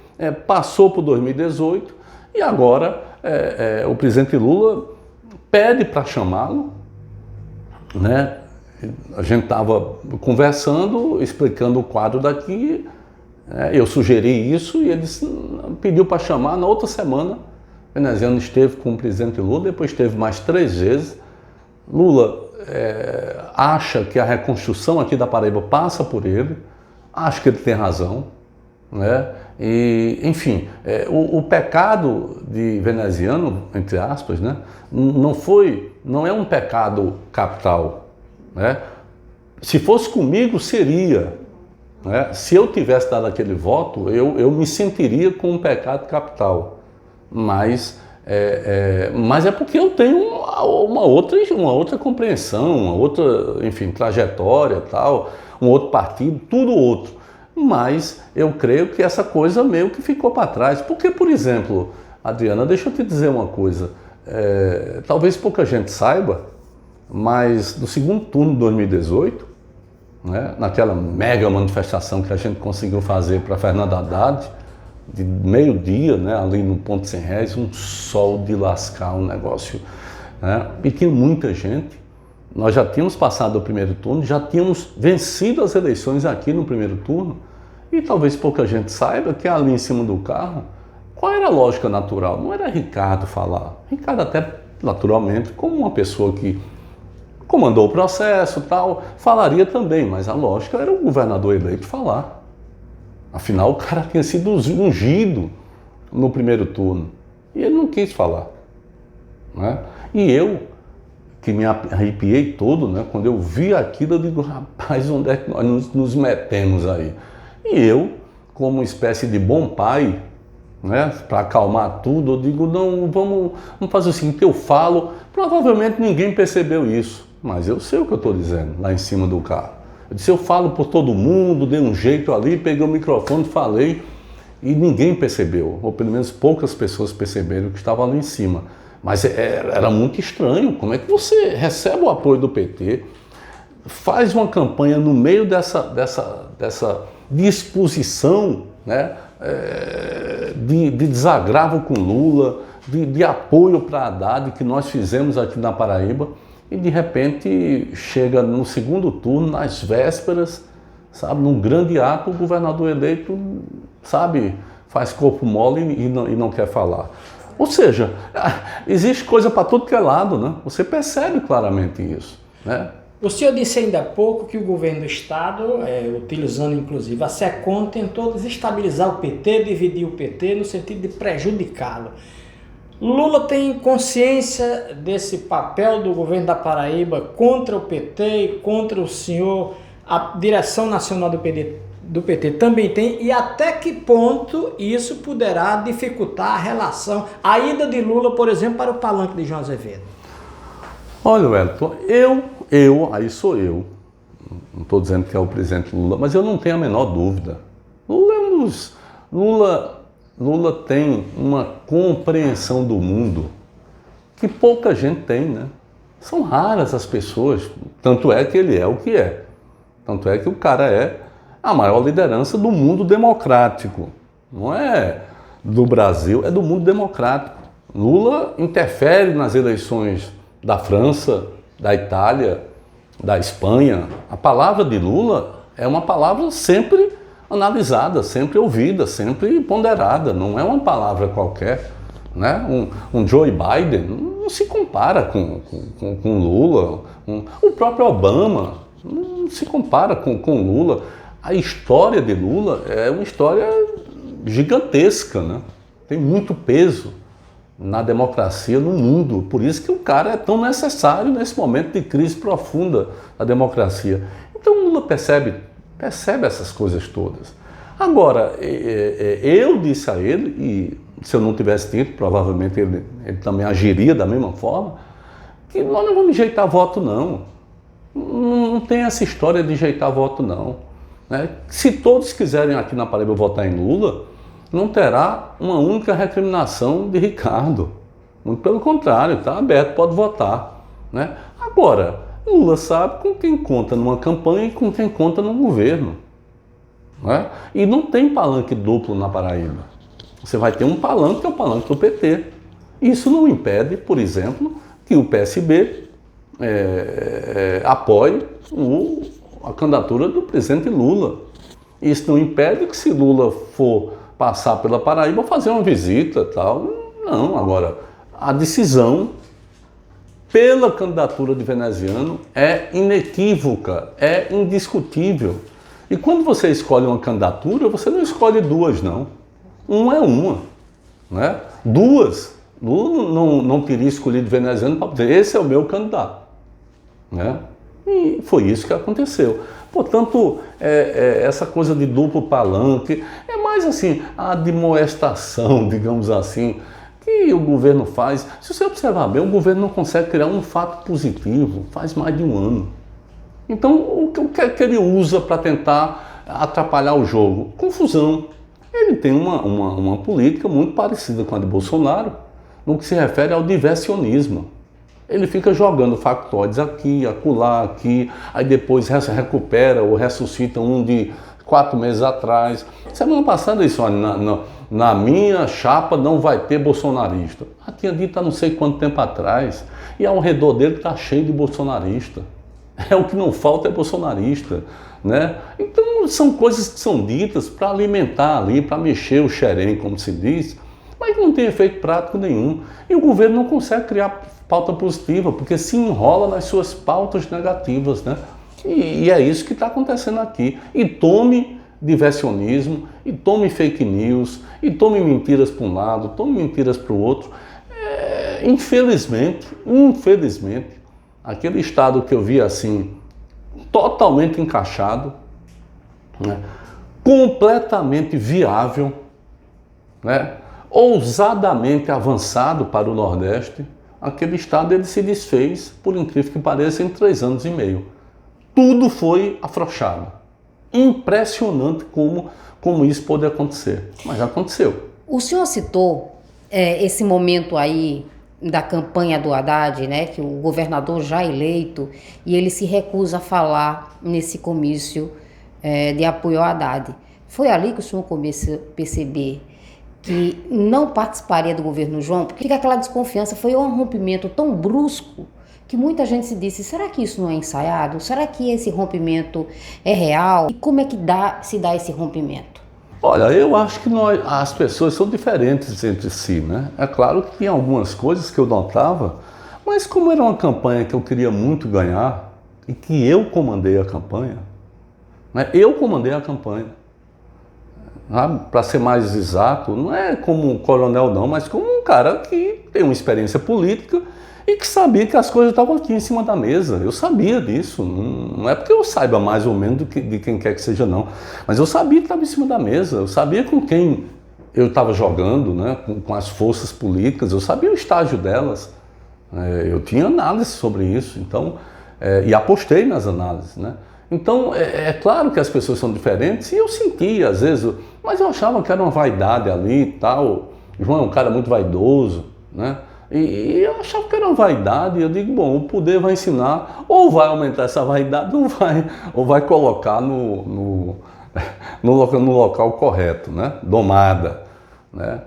passou por 2018 e agora o presidente Lula pede para chamá-lo, né? A gente estava conversando, explicando o quadro daqui, eu sugeri isso e ele pediu para chamar. Na outra semana, Veneziano esteve com o presidente Lula, depois esteve mais 3 vezes. Lula acha que a reconstrução aqui da Paraíba passa por ele, acho que ele tem razão, né? E, enfim, o pecado de Veneziano, entre aspas, né, não é um pecado capital, né? Se fosse comigo, seria, né? Se eu tivesse dado aquele voto, eu me sentiria com um pecado capital, mas é porque eu tenho uma outra compreensão, uma outra, enfim, trajetória, tal, um outro partido, tudo outro. Mas eu creio que essa coisa meio que ficou para trás. Porque, por exemplo, Adriana, deixa eu te dizer uma coisa. Talvez pouca gente saiba, mas no segundo turno de 2018, né, naquela mega manifestação que a gente conseguiu fazer para Fernando Haddad, de meio-dia, né, ali no Ponto Sem Réis, um sol de lascar, um negócio, né, e tinha muita gente. Nós já tínhamos passado o primeiro turno, já tínhamos vencido as eleições aqui no primeiro turno E talvez pouca gente saiba que ali em cima do carro, qual era a lógica natural? Não era Ricardo falar. Ricardo até naturalmente, como uma pessoa que comandou o processo e tal, falaria também, mas a lógica era o governador eleito falar. Afinal, o cara tinha sido ungido no primeiro turno e ele não quis falar, né? E eu, que me arrepiei todo, né? Quando eu vi aquilo, eu digo, rapaz, onde é que nós nos metemos aí? E eu, como uma espécie de bom pai, né, para acalmar tudo, eu digo, não, vamos fazer o seguinte, eu falo, provavelmente ninguém percebeu isso, mas eu sei o que eu estou dizendo lá em cima do carro. Eu disse, eu falo por todo mundo, dei um jeito ali, peguei o microfone, falei, e ninguém percebeu, ou pelo menos poucas pessoas perceberam que estava ali em cima. Mas era muito estranho, como é que você recebe o apoio do PT, faz uma campanha no meio dessa disposição, né, de desagravo com Lula, de apoio para Haddad, que nós fizemos aqui na Paraíba, e de repente chega no segundo turno, nas vésperas, sabe, num grande ato, o governador eleito, sabe, faz corpo mole e não quer falar. Ou seja, existe coisa para tudo que é lado, né? Você percebe claramente isso, né? O senhor disse ainda há pouco que o governo do Estado, utilizando inclusive a SECOM, tentou desestabilizar o PT, dividir o PT no sentido de prejudicá-lo. Lula tem consciência desse papel do governo da Paraíba contra o PT e contra o senhor, a direção nacional do PT também tem, e até que ponto isso poderá dificultar a relação, a ida de Lula, por exemplo, para o palanque de João Azevedo? Olha, Wellington, aí sou eu, não estou dizendo que é o presidente Lula, mas eu não tenho a menor dúvida. Lula tem uma compreensão do mundo que pouca gente tem, né? São raras as pessoas, tanto é que ele é o que é. Tanto é que o cara é a maior liderança do mundo democrático. Não é do Brasil, é do mundo democrático. Lula interfere nas eleições da França, da Itália, da Espanha. A palavra de Lula é uma palavra sempre analisada, sempre ouvida, sempre ponderada. Não é uma palavra qualquer, né? Um Joe Biden não se compara com Lula. O próprio Obama não se compara com Lula. A história de Lula é uma história gigantesca, né? Tem muito peso na democracia no mundo. Por isso que o cara é tão necessário nesse momento de crise profunda da democracia. Então Lula percebe essas coisas todas. Agora, eu disse a ele, e se eu não tivesse dito, provavelmente ele também agiria da mesma forma, que nós não vamos ajeitar voto, não. Não tem essa história de ajeitar voto, não. Né? Se todos quiserem aqui na Paraíba votar em Lula, não terá uma única recriminação de Ricardo. Muito pelo contrário, está aberto, pode votar. Né? Agora, Lula sabe com quem conta numa campanha e com quem conta no governo. Né? E não tem palanque duplo na Paraíba. Você vai ter um palanque, que é o palanque do PT. Isso não impede, por exemplo, que o PSB apoie a candidatura do presidente Lula. Isso não impede que, se Lula for passar pela Paraíba, fazer uma visita e tal. Não, agora, a decisão pela candidatura de veneziano é inequívoca, é indiscutível. E quando você escolhe uma candidatura, você não escolhe duas, não. Uma é uma. Né? Duas, Lula não teria escolhido veneziano para dizer, esse é o meu candidato. Né? E foi isso que aconteceu. Portanto, essa coisa de duplo palanque é mais assim, a admoestação, digamos assim, que o governo faz. Se você observar bem, o governo não consegue criar um fato positivo faz mais de um ano. Então, o que é que ele usa para tentar atrapalhar o jogo? Confusão. Ele tem uma política muito parecida com a de Bolsonaro, no que se refere ao diversionismo. Ele fica jogando factoides aqui, acolá, aqui, aí depois recupera ou ressuscita um de 4 meses atrás. Semana passada isso, olha, na minha chapa não vai ter bolsonarista. Já tinha dito há não sei quanto tempo atrás. E ao redor dele está cheio de bolsonarista. O que não falta é bolsonarista. né? Então são coisas que são ditas para alimentar ali, para mexer o xerém, como se diz, mas não tem efeito prático nenhum. E o governo não consegue criar pauta positiva, porque se enrola nas suas pautas negativas, né? E é isso que está acontecendo aqui. E tome diversionismo, e tome fake news, e tome mentiras para um lado, tome mentiras para o outro. Infelizmente, aquele Estado que eu vi assim, totalmente encaixado, né? Completamente viável, né? Ousadamente avançado para o Nordeste, aquele Estado ele se desfez, por incrível que pareça, em 3 anos e meio. Tudo foi afrouxado. Impressionante como isso pode acontecer, mas aconteceu. O senhor citou esse momento aí da campanha do Haddad, né, que o governador já eleito, e ele se recusa a falar nesse comício de apoio ao Haddad. Foi ali que o senhor começou a perceber que não participaria do governo João, porque fica aquela desconfiança, foi um rompimento tão brusco que muita gente se disse, será que isso não é ensaiado? Será que esse rompimento é real? E como é que se dá esse rompimento? Olha, eu acho que as pessoas são diferentes entre si, né? É claro que tinha algumas coisas que eu notava, mas como era uma campanha que eu queria muito ganhar, e que eu comandei a campanha, né? Eu comandei a campanha. Para ser mais exato, não é como um coronel não, mas como um cara que tem uma experiência política e que sabia que as coisas estavam aqui em cima da mesa. Eu sabia disso, não é porque eu saiba mais ou menos de quem quer que seja não, mas eu sabia que estava em cima da mesa, eu sabia com quem eu estava jogando, né, com as forças políticas, eu sabia o estágio delas, eu tinha análise sobre isso, então, e apostei nas análises, né? Então, é claro que as pessoas são diferentes e eu sentia, às vezes, mas eu achava que era uma vaidade ali e tal. João é um cara muito vaidoso, né? E eu achava que era uma vaidade e eu digo, bom, o poder vai ensinar, ou vai aumentar essa vaidade ou vai colocar no local correto, né? Domada, né?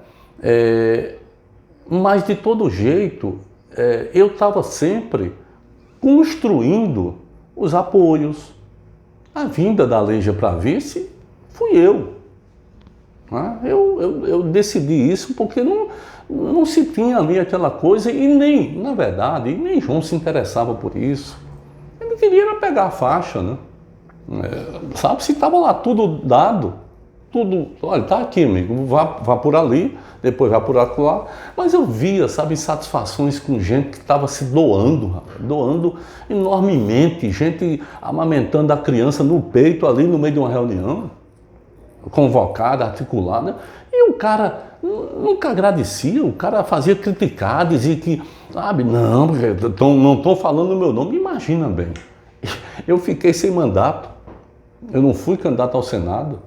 Mas, de todo jeito, eu estava sempre construindo os apoios. A vinda da Leija para vice fui eu. Né? Eu decidi isso porque não se tinha ali aquela coisa e nem, na verdade, nem João se interessava por isso. Ele queria era pegar a faixa, né? Sabe, se estava lá tudo dado, tudo, olha, tá aqui, amigo, vá por ali, depois vá por lá. Mas eu via, sabe, insatisfações com gente que estava se doando enormemente, gente amamentando a criança no peito ali no meio de uma reunião, convocada, articulada, e o cara nunca agradecia, o cara fazia criticar, dizia que, sabe, não estou falando o meu nome, imagina bem, eu fiquei sem mandato, eu não fui candidato ao Senado,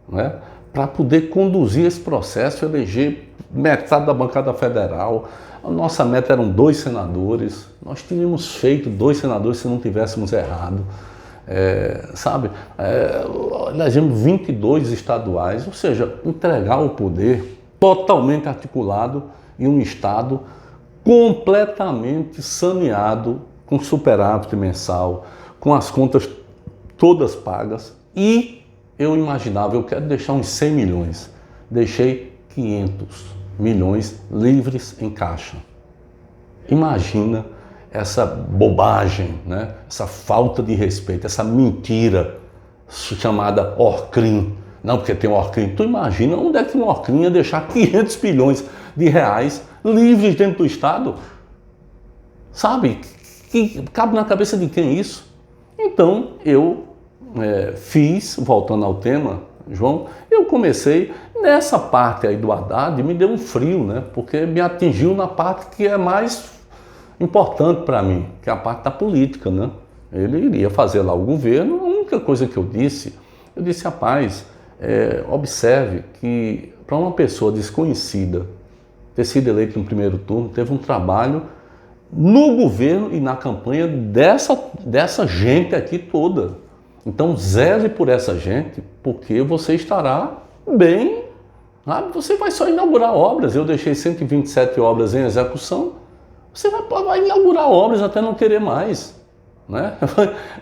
né, para poder conduzir esse processo, eleger metade da bancada federal. A nossa meta eram 2 senadores, nós tínhamos feito 2 senadores se não tivéssemos errado, sabe? Elegemos 22 estaduais, ou seja, entregar o poder totalmente articulado em um estado completamente saneado, com superávit mensal, com as contas todas pagas, e eu imaginava, eu quero deixar uns 100 milhões. Deixei 500 milhões livres em caixa. Imagina essa bobagem, né? Essa falta de respeito, essa mentira chamada Orcrim. Não, porque tem um Orcrim. Tu imagina onde é que um Orcrim ia deixar 500 milhões de reais livres dentro do Estado? Sabe? Que cabe na cabeça de quem isso? Então, eu fiz, voltando ao tema, João, eu comecei nessa parte aí do Haddad, me deu um frio, né? Porque me atingiu na parte que é mais importante para mim, que é a parte da política, né? Ele iria fazer lá o governo, a única coisa que eu disse, rapaz, observe que para uma pessoa desconhecida ter sido eleito no primeiro turno, teve um trabalho no governo e na campanha dessa gente aqui toda. Então zele por essa gente, porque você estará bem, sabe? Você vai só inaugurar obras. Eu deixei 127 obras em execução. Você vai inaugurar obras até não querer mais. né?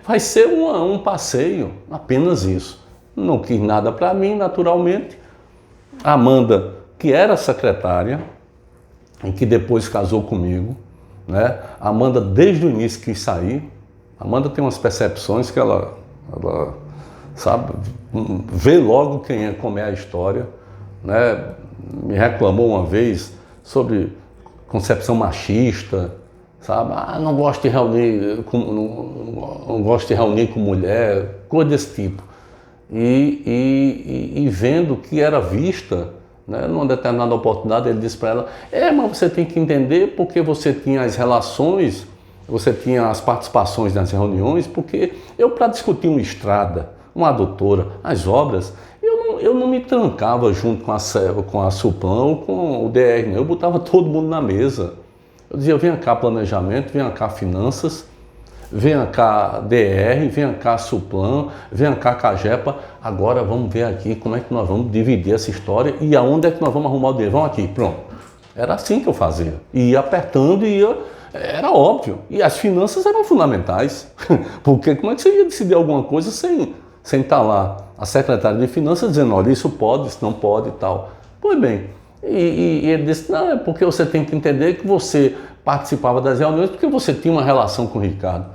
Vai ser um passeio, apenas isso. Não quis nada para mim, naturalmente. A Amanda, que era secretária, e que depois casou comigo, né? A Amanda, desde o início, quis sair. A Amanda tem umas percepções que ela sabe, vê logo como é a história, né? Me reclamou uma vez sobre concepção machista, sabe? Não gosto de reunir não gosto de reunir com mulher, coisa desse tipo. E vendo que era vista, né, numa determinada oportunidade, ele disse para ela: mas você tem que entender porque você tinha as relações, você tinha as participações nas reuniões, porque eu, para discutir uma estrada, uma adutora, as obras, eu não me trancava junto com a Suplan ou com o DR, não. Eu botava todo mundo na mesa. Eu dizia: venha cá planejamento, venha cá finanças, venha cá DR, venha cá Suplan, venha cá Cagepa. Agora vamos ver aqui como é que nós vamos dividir essa história e aonde é que nós vamos arrumar o dinheiro. Vamos aqui, pronto. Era assim que eu fazia. Ia apertando e era óbvio. E as finanças eram fundamentais. Porque como é que você ia decidir alguma coisa sem estar lá a secretária de finanças dizendo: olha, isso pode, isso não pode e tal. Pois bem, e ele disse: não, é porque você tem que entender que você participava das reuniões porque você tinha uma relação com o Ricardo.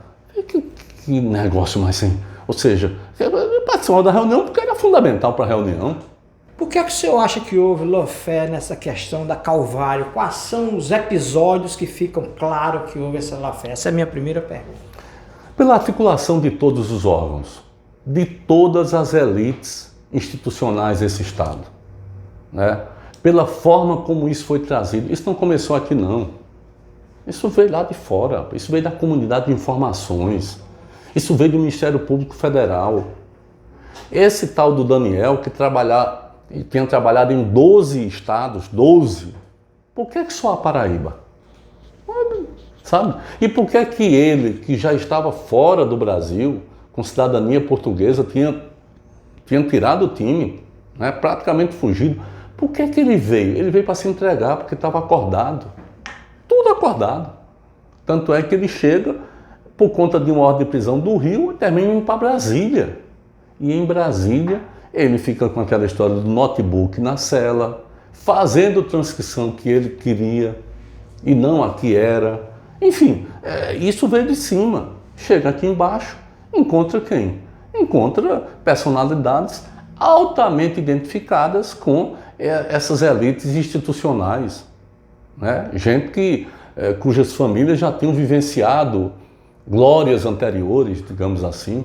Que negócio mais sem... Ou seja, eu participava da reunião porque era fundamental para a reunião. Por que é que o senhor acha que houve lawfare nessa questão da Calvário? Quais são os episódios que ficam claro que houve essa lawfare? Essa é a minha primeira pergunta. Pela articulação de todos os órgãos, de todas as elites institucionais desse Estado, né? Pela forma como isso foi trazido. Isso não começou aqui, não. Isso veio lá de fora, isso veio da comunidade de informações, isso veio do Ministério Público Federal. Esse tal do Daniel, que tinha trabalhado em 12 estados, 12, por que só a Paraíba? Sabe? E por que ele, que já estava fora do Brasil, com cidadania portuguesa, tinha tirado o time, né, praticamente fugido? Por que ele veio? Ele veio para se entregar, porque estava acordado. Tudo acordado. Tanto é que ele chega, por conta de uma ordem de prisão do Rio, e termina indo para Brasília. E em Brasília, ele fica com aquela história do notebook na cela, fazendo transcrição que ele queria, e não a que era. Enfim, isso veio de cima. Chega aqui embaixo, encontra quem? Encontra personalidades altamente identificadas com essas elites institucionais, né? Gente cujas famílias já tinham vivenciado glórias anteriores, digamos assim,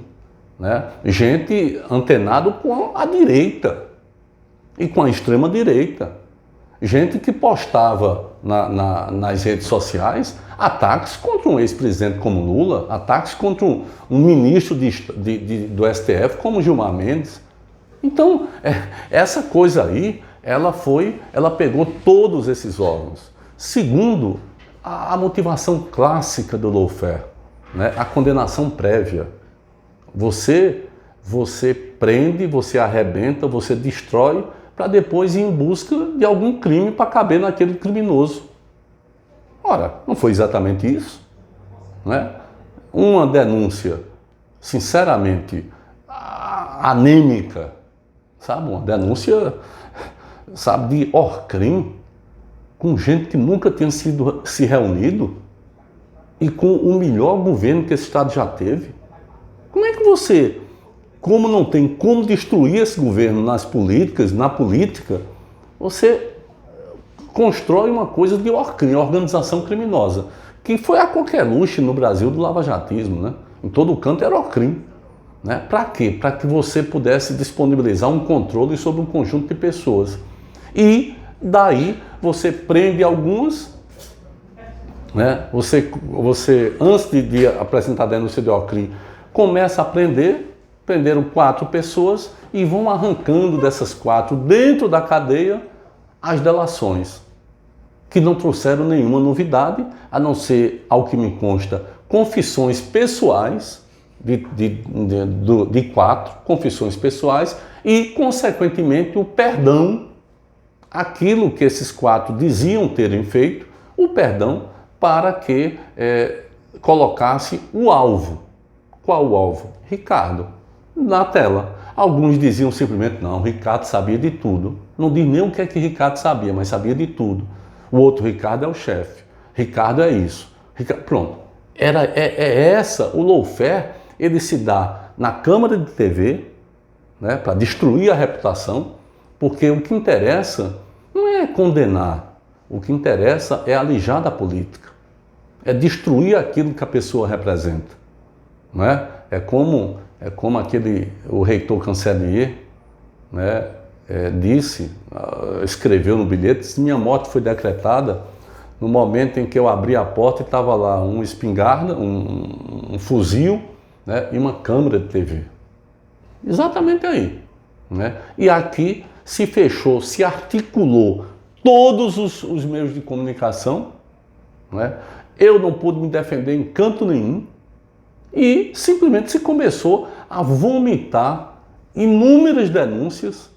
né? Gente antenado com a direita e com a extrema direita, gente que postava nas redes sociais ataques contra um ex-presidente como Lula, ataques contra um ministro do STF como Gilmar Mendes. Então, essa coisa aí, ela pegou todos esses órgãos. Segundo, a motivação clássica do lawfare, né? A condenação prévia. Você prende, você arrebenta, você destrói, para depois ir em busca de algum crime para caber naquele criminoso. Ora, não foi exatamente isso, né? Uma denúncia, sinceramente, anêmica, sabe? Uma denúncia, sabe, de Orcrim, com gente que nunca tinha se reunido e com o melhor governo que esse Estado já teve. Como é que você, como não tem como destruir esse governo nas políticas, na política, você constrói uma coisa de Orcrim, organização criminosa, que foi a coqueluche no Brasil do lavajatismo, né? Em todo canto era Orcrim. Né? Para quê? Para que você pudesse disponibilizar um controle sobre um conjunto de pessoas. E daí você prende algumas, né? Você antes de apresentar a denúncia de Orcrim, começa a prender, prenderam 4 pessoas e vão arrancando dessas 4, dentro da cadeia, as delações, que não trouxeram nenhuma novidade, a não ser, ao que me consta, confissões pessoais, de 4 confissões pessoais e, consequentemente, o perdão, aquilo que esses 4 diziam terem feito, o perdão para que colocasse o alvo, Qual o alvo? Ricardo, na tela. Alguns diziam simplesmente, não, Ricardo sabia de tudo. Não diz nem o que é que Ricardo sabia, mas sabia de tudo. O outro Ricardo é o chefe. Ricardo é isso. Pronto. O lawfare, ele se dá na câmara de TV, né, para destruir a reputação, porque o que interessa não é condenar, o que interessa é alijar da política, é destruir aquilo que a pessoa representa. Não é? É como o reitor Cancelier, né, escreveu no bilhete, disse, minha morte foi decretada no momento em que eu abri a porta e estava lá uma espingarda, um fuzil, né, e uma câmera de TV. Exatamente aí. Né? E aqui se fechou, se articulou todos os meios de comunicação. Né? Eu não pude me defender em canto nenhum. E simplesmente se começou a vomitar inúmeras denúncias,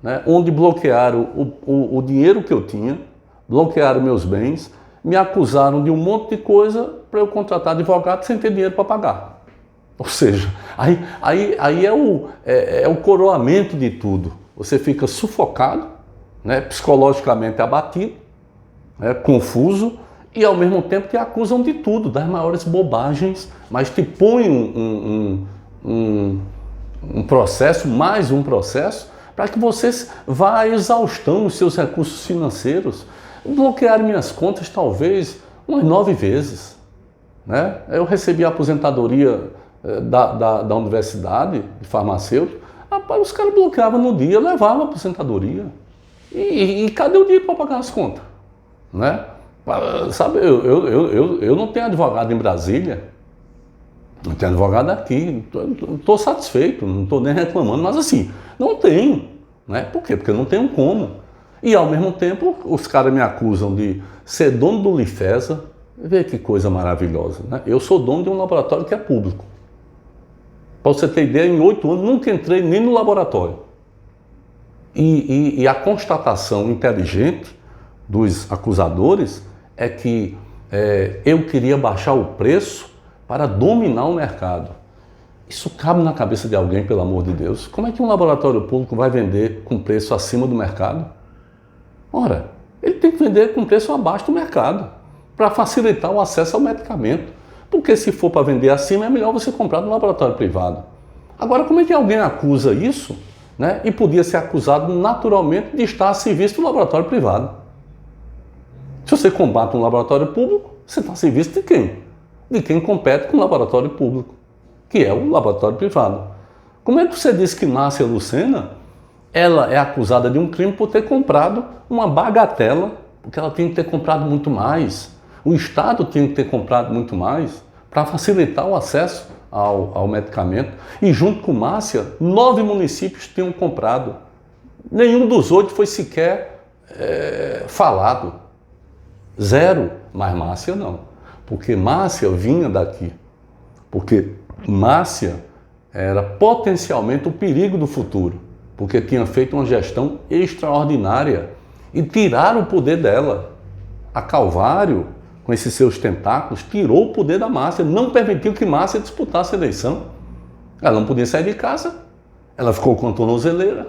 né, onde bloquearam o dinheiro que eu tinha, bloquearam meus bens, me acusaram de um monte de coisa para eu contratar advogado sem ter dinheiro para pagar. Ou seja, aí é o coroamento de tudo. Você fica sufocado, né, psicologicamente abatido, né, confuso, e ao mesmo tempo te acusam de tudo, das maiores bobagens, mas te põem um processo, mais um processo, para que você vá à exaustão nos seus recursos financeiros. Bloquearam minhas contas talvez umas 9 vezes. Né? Eu recebi a aposentadoria da universidade, de farmacêutico. Rapaz, os caras bloqueavam no dia, levavam a aposentadoria. E cadê o dinheiro para pagar as contas? Né? Sabe, eu não tenho advogado em Brasília, não tenho advogado aqui, estou satisfeito, não estou nem reclamando, mas assim, não tenho. Né? Por quê? Porque eu não tenho como. E ao mesmo tempo, os caras me acusam de ser dono do Lifesa. Vê que coisa maravilhosa. Né? Eu sou dono de um laboratório que é público. Para você ter ideia, em 8 anos nunca entrei nem no laboratório. E a constatação inteligente dos acusadores é que eu queria baixar o preço para dominar o mercado. Isso cabe na cabeça de alguém, pelo amor de Deus. Como é que um laboratório público vai vender com preço acima do mercado? Ora, ele tem que vender com preço abaixo do mercado, para facilitar o acesso ao medicamento. Porque se for para vender acima, é melhor você comprar no laboratório privado. Agora, como é que alguém acusa isso, né, e podia ser acusado naturalmente de estar a serviço do laboratório privado? Se você combate um laboratório público, você está a serviço de quem? De quem compete com o laboratório público, que é o laboratório privado. Como é que você diz que Márcia Lucena, ela é acusada de um crime por ter comprado uma bagatela, porque ela tinha que ter comprado muito mais, o Estado tinha que ter comprado muito mais, para facilitar o acesso ao medicamento, e junto com Márcia, 9 municípios tinham comprado. Nenhum dos 8 foi sequer falado. 0, mas Márcia não, porque Márcia vinha daqui, porque Márcia era potencialmente o perigo do futuro, porque tinha feito uma gestão extraordinária e tiraram o poder dela. A Calvário, com esses seus tentáculos, tirou o poder da Márcia, não permitiu que Márcia disputasse a eleição. Ela não podia sair de casa, ela ficou com a tornozeleira,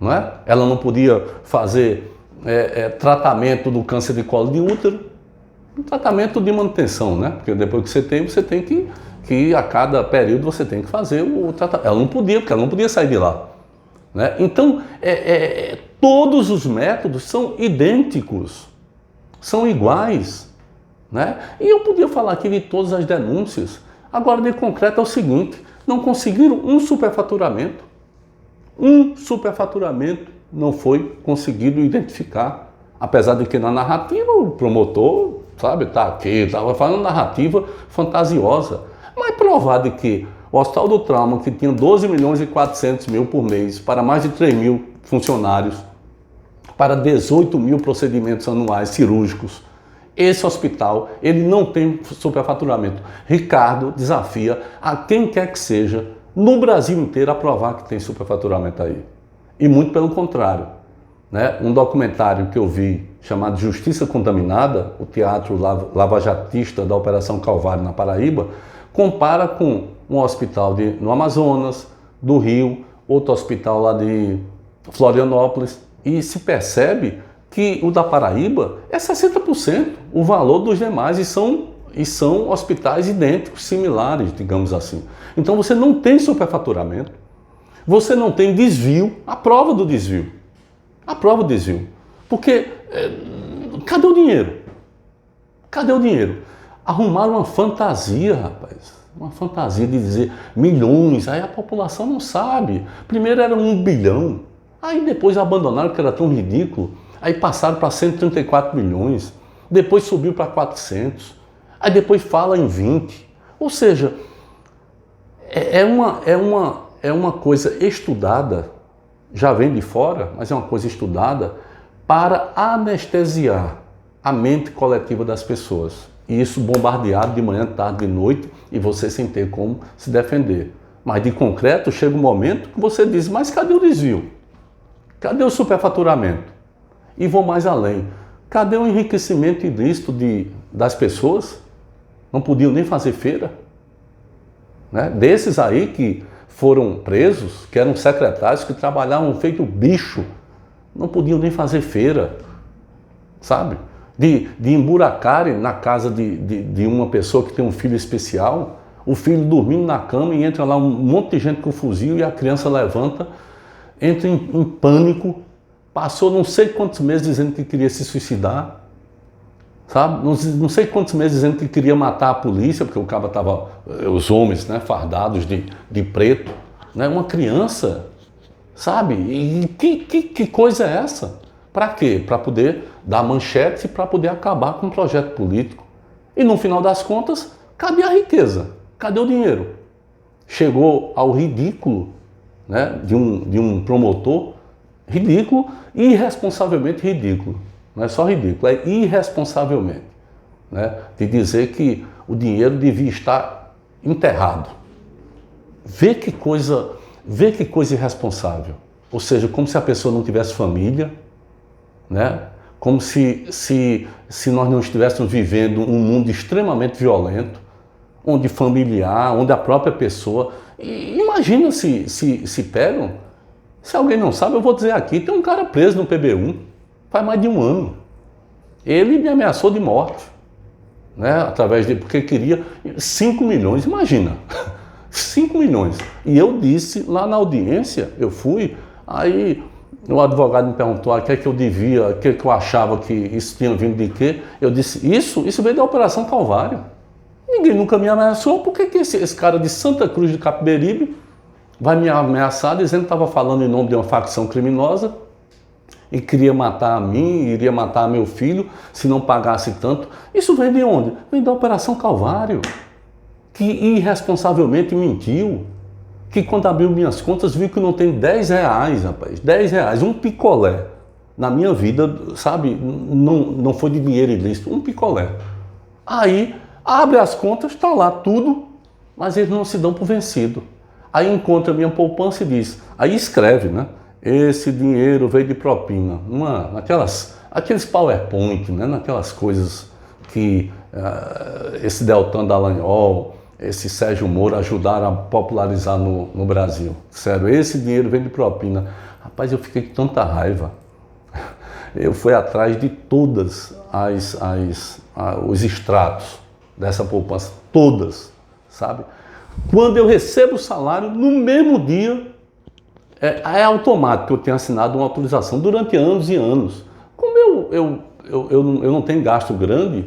não é? Ela não podia fazer tratamento do câncer de colo de útero, um tratamento de manutenção, né? Porque depois que você tem que a cada período você tem que fazer o tratamento. Ela não podia, porque ela não podia sair de lá. Né? Então, todos os métodos são idênticos, são iguais. Né? E eu podia falar aqui de todas as denúncias. Agora, de concreto, é o seguinte, não conseguiram um superfaturamento. Um superfaturamento não foi conseguido identificar. Apesar de que na narrativa o promotor, sabe, está aqui, estava falando narrativa fantasiosa. Mas provar de que o Hospital do Trauma, que tinha 12 milhões e 400 mil por mês, para mais de 3 mil funcionários, para 18 mil procedimentos anuais cirúrgicos, esse hospital, ele não tem superfaturamento. Ricardo desafia a quem quer que seja, no Brasil inteiro, a provar que tem superfaturamento aí. E muito pelo contrário. Né? Um documentário que eu vi, chamado Justiça Contaminada, o teatro lavajatista da Operação Calvário na Paraíba, compara com um hospital no Amazonas, do Rio, outro hospital lá de Florianópolis, e se percebe que o da Paraíba é 60% o valor dos demais e são hospitais idênticos, similares, digamos assim. Então você não tem superfaturamento, você não tem desvio, a prova do desvio. A prova do desvio. Porque cadê o dinheiro? Cadê o dinheiro? Arrumaram uma fantasia, rapaz. Uma fantasia de dizer milhões, aí a população não sabe. Primeiro era 1 bilhão, aí depois abandonaram que era tão ridículo, aí passaram para 134 milhões, depois subiu para 400, aí depois fala em 20. Ou seja, é uma coisa estudada, já vem de fora, mas é uma coisa estudada para anestesiar a mente coletiva das pessoas. E isso bombardeado de manhã, tarde, de noite, e você sem ter como se defender. Mas de concreto, chega um momento que você diz, mas cadê o desvio? Cadê o superfaturamento? E vou mais além. Cadê o enriquecimento ilícito das pessoas? Não podiam nem fazer feira? Né? Desses aí que foram presos, que eram secretários, que trabalhavam feito bicho, não podiam nem fazer feira, sabe? De emburacarem na casa de uma pessoa que tem um filho especial, o filho dormindo na cama e entra lá um monte de gente com fuzil e a criança levanta, entra em pânico, passou não sei quantos meses dizendo que queria se suicidar, sabe? Não sei quantos meses dizendo que queria matar a polícia, porque o cara estava, os homens, né, fardados de preto, né? Uma criança, sabe? E que coisa é essa? Para quê? Para poder dar manchete e para poder acabar com um projeto político. E no final das contas, cadê a riqueza? Cadê o dinheiro? Chegou ao ridículo, né, de um promotor, ridículo, irresponsavelmente ridículo. Não é só ridículo, é irresponsavelmente, né, de dizer que o dinheiro devia estar enterrado. Vê que coisa irresponsável. Ou seja, como se a pessoa não tivesse família, né? Como se nós não estivéssemos vivendo um mundo extremamente violento, onde familiar, onde a própria pessoa... Imagina se pegam, se alguém não sabe, eu vou dizer aqui, tem um cara preso no PB1, faz mais de 1 ano. Ele me ameaçou de morte, né? Porque queria 5 milhões, imagina, 5 milhões. E eu disse lá na audiência, eu fui, aí... O advogado me perguntou o que é que eu devia, o que é que eu achava que isso tinha vindo de quê. Eu disse, isso veio da Operação Calvário. Ninguém nunca me ameaçou, por que esse cara de Santa Cruz de Capiberibe vai me ameaçar dizendo que estava falando em nome de uma facção criminosa e queria matar a mim, iria matar meu filho se não pagasse tanto? Isso veio de onde? Veio da Operação Calvário, que irresponsavelmente mentiu. Que quando abriu minhas contas, viu que não tem 10 reais, rapaz. 10 reais, um picolé. Na minha vida, sabe, não foi de dinheiro ilícito, um picolé. Aí, abre as contas, está lá tudo, mas eles não se dão por vencido. Aí encontra a minha poupança e diz, aí escreve, né? Esse dinheiro veio de propina. Aqueles PowerPoint, né? Naquelas coisas que esse Deltan Dallagnol, esse Sérgio Moro ajudaram a popularizar no Brasil. Sério, esse dinheiro vem de propina. Rapaz, eu fiquei com tanta raiva. Eu fui atrás de todas os extratos dessa poupança, todas, sabe? Quando eu recebo o salário, no mesmo dia, é automático, eu tenho assinado uma autorização durante anos e anos. Como eu não tenho gasto grande,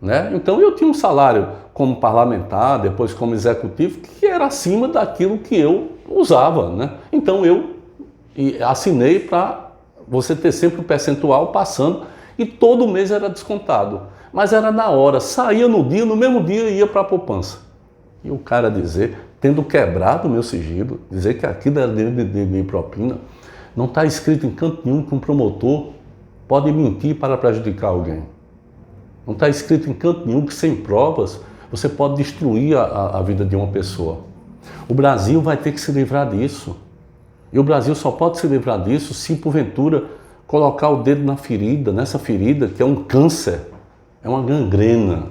né? Então eu tinha um salário como parlamentar, depois como executivo, que era acima daquilo que eu usava, né? Então eu assinei para você ter sempre um percentual passando e todo mês era descontado. Mas era na hora, saía no dia, no mesmo dia ia para a poupança. E o cara dizer, tendo quebrado o meu sigilo, dizer que aquilo era de propina, não está escrito em canto nenhum que um promotor pode mentir para prejudicar alguém. Não está escrito em canto nenhum que sem provas você pode destruir a vida de uma pessoa. O Brasil vai ter que se livrar disso. E o Brasil só pode se livrar disso se, porventura, colocar o dedo na ferida, nessa ferida que é um câncer, é uma gangrena.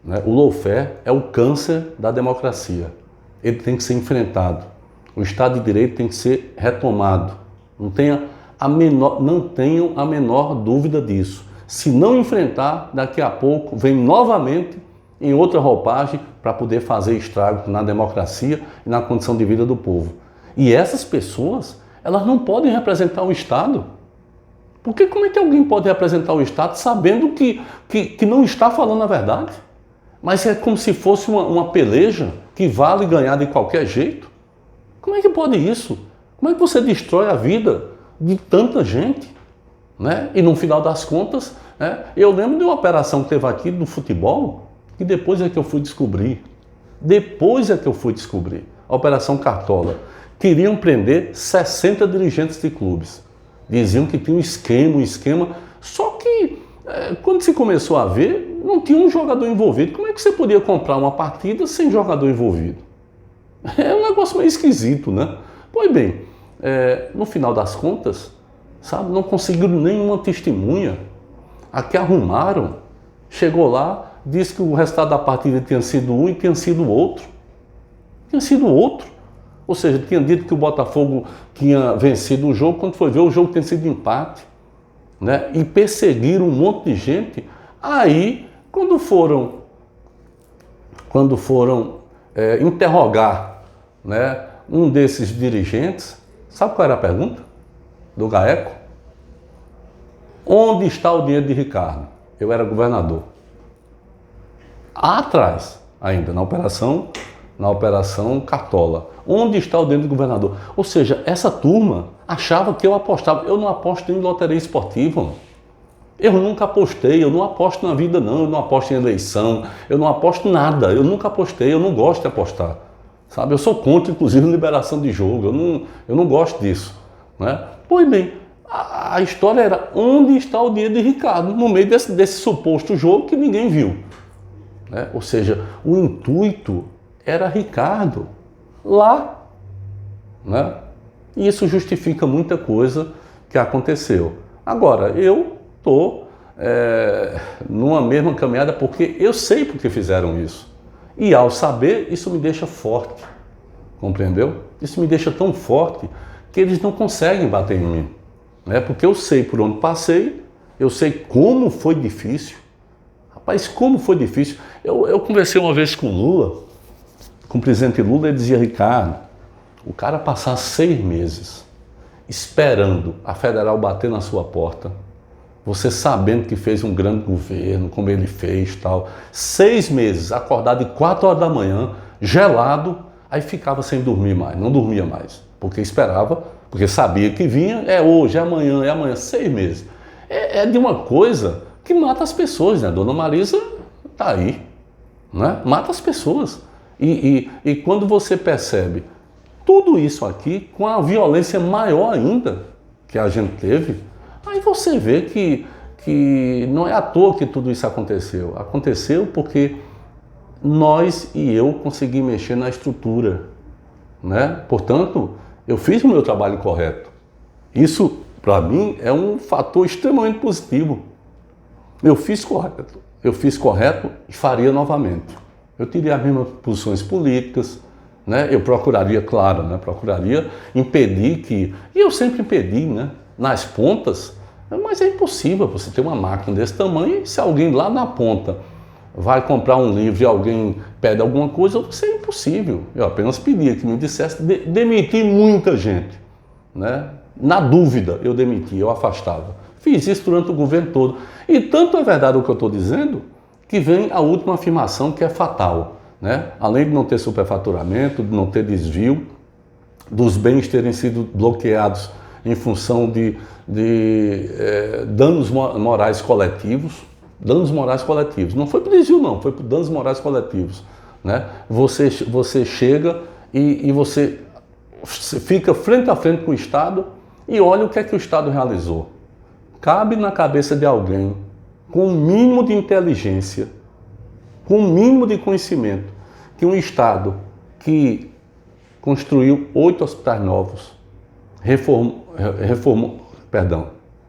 Né? O lawfare é o câncer da democracia. ele tem que ser enfrentado. O Estado de Direito tem que ser retomado. Não tenham a menor dúvida disso. Se não enfrentar, daqui a pouco vem novamente em outra roupagem para poder fazer estrago na democracia e na condição de vida do povo. E essas pessoas, elas não podem representar o Estado. Porque como é que alguém pode representar o Estado sabendo que não está falando a verdade? Mas é como se fosse uma peleja que vale ganhar de qualquer jeito. Como é que pode isso? Como é que você destrói a vida de tanta gente? Né? E no final das contas, né, eu lembro de uma operação que teve aqui do futebol, que depois é que eu fui descobrir. A Operação Cartola. Queriam prender 60 dirigentes de clubes. Diziam que tinha um esquema. Só que, quando se começou a ver, não tinha um jogador envolvido. Como é que você podia comprar uma partida sem jogador envolvido? É um negócio meio esquisito, né? Pois bem, no final das contas, sabe, não conseguiram nenhuma testemunha. A que arrumaram, chegou lá, disse que o resultado da partida tinha sido um e tinha sido outro. Ou seja, tinha dito que o Botafogo tinha vencido o jogo, quando foi ver o jogo tinha sido empate. Né? E perseguiram um monte de gente. Aí, quando foram interrogar, né, um desses dirigentes, sabe qual era a pergunta do GAECO? Onde está o dinheiro de Ricardo? Eu era governador. Atrás, ainda, na operação Cartola. Onde está o dinheiro do governador? Ou seja, essa turma achava que eu apostava. Eu não aposto em loteria esportiva. Eu nunca apostei, eu não aposto na vida não, eu não aposto em eleição, eu não aposto nada, eu nunca apostei, eu não gosto de apostar. Sabe? Eu sou contra, inclusive, liberação de jogo, eu não gosto disso. Né? Pois bem, a história era onde está o dinheiro de Ricardo, no meio desse suposto jogo que ninguém viu. Né? Ou seja, o intuito era Ricardo lá. Né? E isso justifica muita coisa que aconteceu. Agora, eu estou numa mesma caminhada porque eu sei porque fizeram isso. E ao saber, isso me deixa forte. Compreendeu? Isso me deixa tão forte que eles não conseguem bater em mim. Né? Porque eu sei por onde passei, eu sei como foi difícil. Rapaz, como foi difícil. Eu conversei uma vez com o Lula, com o presidente Lula, ele dizia: Ricardo, o cara passar 6 meses esperando a federal bater na sua porta, você sabendo que fez um grande governo, como ele fez, tal, 6 meses, acordado de 4 horas da manhã, gelado, aí ficava sem dormir mais, não dormia mais, porque esperava, porque sabia que vinha, é hoje, é amanhã, 6 meses. É de uma coisa que mata as pessoas, né? Dona Marisa tá aí, né? Mata as pessoas. E quando você percebe tudo isso aqui, com a violência maior ainda que a gente teve, aí você vê que não é à toa que tudo isso aconteceu. Aconteceu porque nós e eu consegui mexer na estrutura, né? Portanto, eu fiz o meu trabalho correto. Isso, para mim, é um fator extremamente positivo. Eu fiz correto e faria novamente. Eu teria as mesmas posições políticas, né? Eu procuraria, claro, né? Procuraria impedir que... E eu sempre impedi, né? Nas pontas, mas é impossível você ter uma máquina desse tamanho e se alguém lá na ponta vai comprar um livro e alguém pede alguma coisa, isso é impossível. Eu apenas pedia que me dissesse, demitir muita gente, né? Na dúvida, eu demitia, eu afastava. Fiz isso durante o governo todo. E tanto é verdade o que eu estou dizendo, que vem a última afirmação, que é fatal, né? Além de não ter superfaturamento, de não ter desvio, dos bens terem sido bloqueados em função de danos morais coletivos. Danos morais coletivos. Não foi por desvio, não, foi por danos morais coletivos. Né? Você chega e você fica frente a frente com o Estado e olha o que é que o Estado realizou. Cabe na cabeça de alguém com o mínimo de inteligência, com o mínimo de conhecimento, que um Estado que construiu 8 hospitais novos,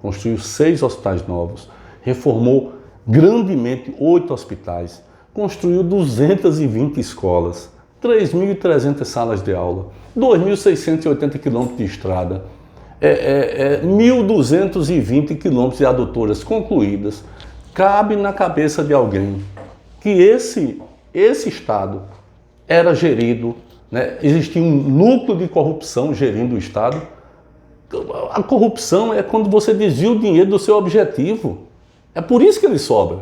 construiu 6 hospitais novos, reformou grandemente 8 hospitais, construiu 220 escolas. 3.300 salas de aula, 2.680 quilômetros de estrada, 1.220 quilômetros de adutoras concluídas. Cabe na cabeça de alguém que esse Estado era gerido, né? Existia um núcleo de corrupção gerindo o Estado. A corrupção é quando você desvia o dinheiro do seu objetivo. É por isso que ele sobra.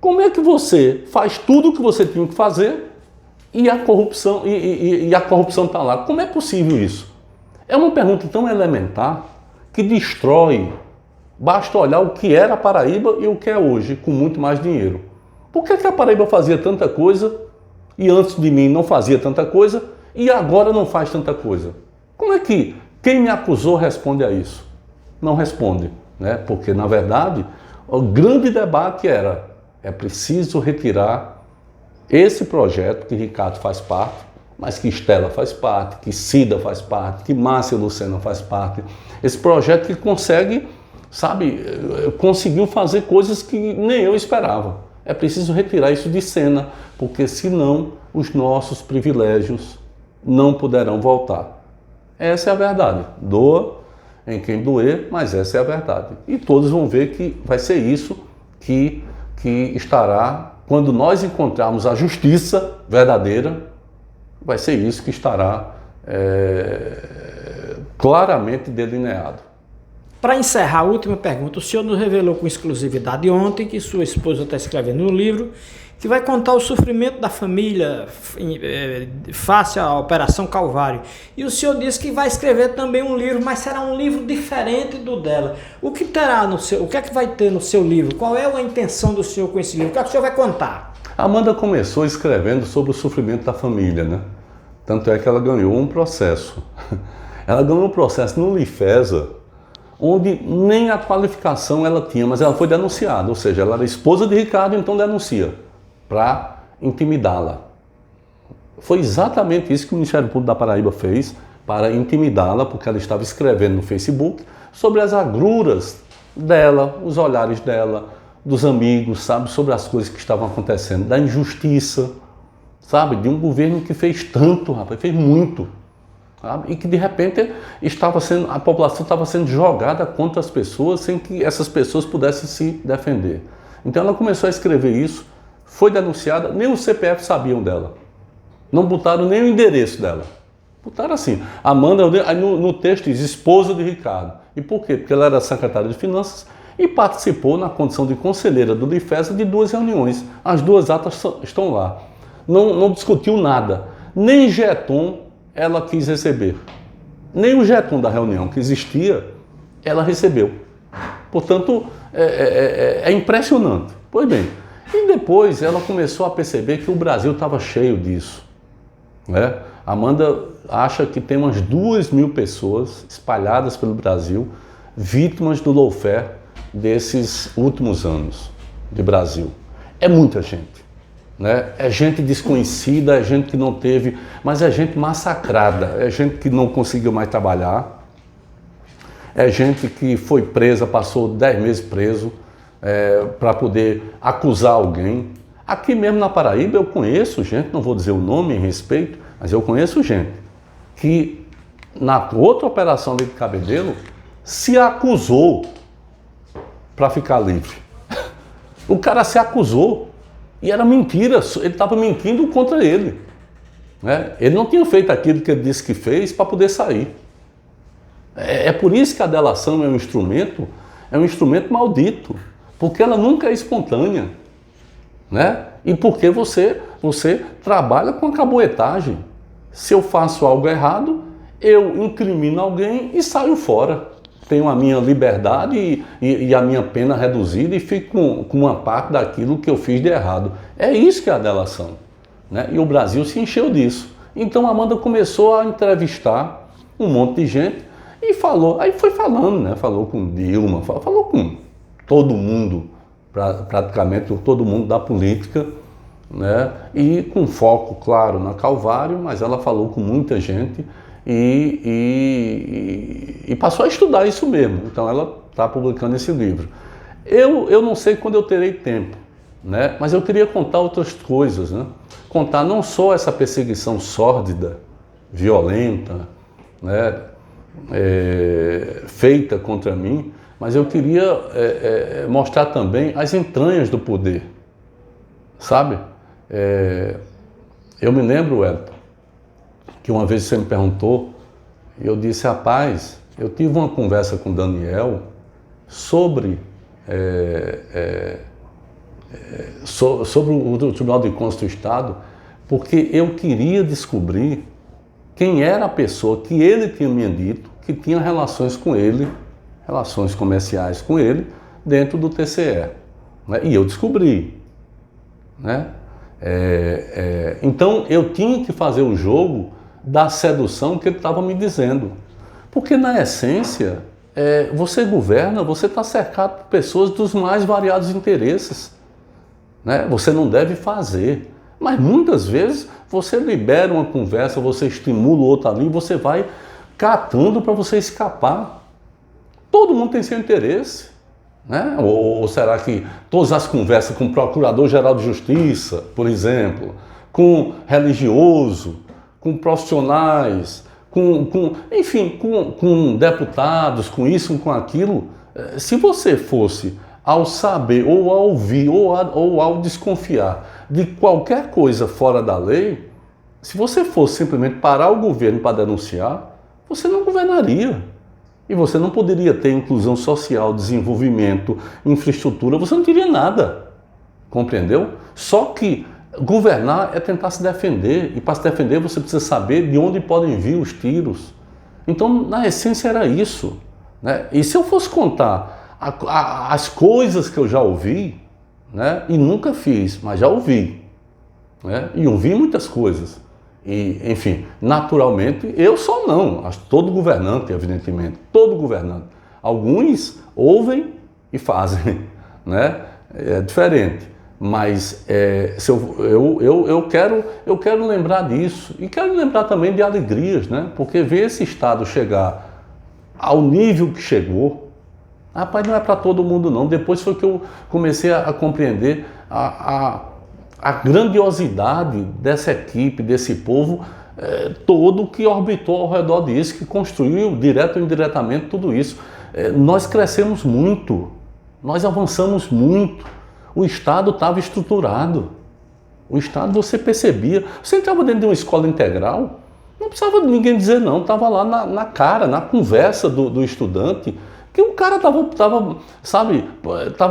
Como é que você faz tudo o que você tinha que fazer e a corrupção está lá? Como é possível isso? É uma pergunta tão elementar que destrói. Basta olhar o que era a Paraíba e o que é hoje, com muito mais dinheiro. Por que a Paraíba fazia tanta coisa e antes de mim não fazia tanta coisa e agora não faz tanta coisa? Como é que quem me acusou responde a isso? Não responde, né? Porque, na verdade, o grande debate é preciso retirar esse projeto que Ricardo faz parte, mas que Estela faz parte, que Cida faz parte, que Márcia Lucena faz parte. Esse projeto que consegue, sabe, conseguiu fazer coisas que nem eu esperava. É preciso retirar isso de cena, porque senão os nossos privilégios não poderão voltar. Essa é a verdade. Doa em quem doer, mas essa é a verdade. E todos vão ver que vai ser isso que estará, quando nós encontrarmos a justiça verdadeira, vai ser isso que estará claramente delineado. Para encerrar, a última pergunta. O senhor nos revelou com exclusividade ontem que sua esposa está escrevendo um livro que vai contar o sofrimento da família face à Operação Calvário. E o senhor disse que vai escrever também um livro, mas será um livro diferente do dela. O que terá no seu, o que é que vai ter no seu livro? Qual é a intenção do senhor com esse livro? O que é que o senhor vai contar? A Amanda começou escrevendo sobre o sofrimento da família, né? Tanto é que ela ganhou um processo. Ela ganhou um processo no Lifesa, onde nem a qualificação ela tinha, mas ela foi denunciada. Ou seja, ela era esposa de Ricardo, então denuncia, para intimidá-la. Foi exatamente isso que o Ministério Público da Paraíba fez, para intimidá-la, porque ela estava escrevendo no Facebook sobre as agruras dela, os olhares dela, dos amigos, sabe, sobre as coisas que estavam acontecendo, da injustiça, sabe, de um governo que fez tanto, rapaz, fez muito, sabe, e que de repente a população estava sendo jogada contra as pessoas sem que essas pessoas pudessem se defender. Então ela começou a escrever isso, foi denunciada, nem o CPF sabiam dela, não botaram nem o endereço dela, botaram assim, Amanda, aí no texto diz esposa de Ricardo. E por quê? Porque ela era secretária de Finanças e participou na condição de conselheira do Lifesa de 2 reuniões. As 2 atas estão lá. Não discutiu nada. Nem jeton ela quis receber. Nem o jeton da reunião que existia, ela recebeu. Portanto, é impressionante. Pois bem, e depois ela começou a perceber que o Brasil estava cheio disso, né? Amanda acha que tem umas 2.000 pessoas espalhadas pelo Brasil, vítimas do lawfare desses últimos anos de Brasil. É muita gente, né? É gente desconhecida, é gente que não teve, mas é gente massacrada, é gente que não conseguiu mais trabalhar, é gente que foi presa, passou 10 meses preso para poder acusar alguém. Aqui mesmo na Paraíba eu conheço gente, não vou dizer o nome em respeito, mas eu conheço gente que na outra operação ali de Cabedelo se acusou para ficar livre. O cara se acusou e era mentira, ele estava mentindo contra ele, né? Ele não tinha feito aquilo que ele disse que fez para poder sair. É por isso que a delação é um instrumento maldito, porque ela nunca é espontânea, né? E porque você trabalha com a caboetagem. Se eu faço algo errado, eu incrimino alguém e saio fora. Tenho a minha liberdade e a minha pena reduzida e fico com uma parte daquilo que eu fiz de errado. É isso que é a delação, né? E o Brasil se encheu disso. Então a Amanda começou a entrevistar um monte de gente e falou, aí foi falando, né? Falou com Dilma, falou com todo mundo, praticamente todo mundo da política, né? E com foco, claro, na Calvário, mas ela falou com muita gente e passou a estudar isso mesmo. Então ela está publicando esse livro. Eu não sei quando eu terei tempo né? Mas eu queria contar outras coisas, né? Contar não só essa perseguição sórdida, violenta, né? Feita contra mim, mas eu queria mostrar também as entranhas do poder, sabe? Eu me lembro, Elton, que uma vez você me perguntou, e eu disse, rapaz, eu tive uma conversa com o Daniel sobre o Tribunal de Contas do Estado, porque eu queria descobrir quem era a pessoa que ele tinha me dito que tinha relações com ele, relações comerciais com ele, dentro do TCE. Né? E eu descobri. Né? Então eu tinha que fazer o jogo da sedução que ele estava me dizendo. Porque na essência, você governa, você está cercado por pessoas dos mais variados interesses. Né? Você não deve fazer. Mas muitas vezes você libera uma conversa, você estimula o outro ali, você vai catando para você escapar. Todo mundo tem seu interesse. Né? Ou será que todas as conversas com o Procurador-Geral de Justiça, por exemplo, com religioso, com profissionais, enfim, com deputados, com isso, com aquilo, se você fosse ao saber, ou ao ouvir, ou ao desconfiar de qualquer coisa fora da lei, se você fosse simplesmente parar o governo para denunciar, você não governaria. E você não poderia ter inclusão social, desenvolvimento, infraestrutura, você não teria nada. Compreendeu? Só que governar é tentar se defender, e para se defender você precisa saber de onde podem vir os tiros. Então, na essência, era isso. Né? E se eu fosse contar as coisas que eu já ouvi, né? E nunca fiz, mas já ouvi. Né? E ouvi muitas coisas. E, enfim, naturalmente, eu só não, todo governante, evidentemente, todo governante. Alguns ouvem e fazem, né? É diferente. Mas eu quero lembrar disso. E quero lembrar também de alegrias, né? Porque ver esse Estado chegar ao nível que chegou, rapaz, não é para todo mundo não. Depois foi que eu comecei a compreender a grandiosidade dessa equipe, desse povo todo que orbitou ao redor disso, que construiu, direto ou indiretamente, tudo isso. Nós crescemos muito, nós avançamos muito. O Estado estava estruturado. O Estado, você percebia. Você entrava dentro de uma escola integral, não precisava de ninguém dizer não, estava lá na cara, na conversa do estudante, que o cara estava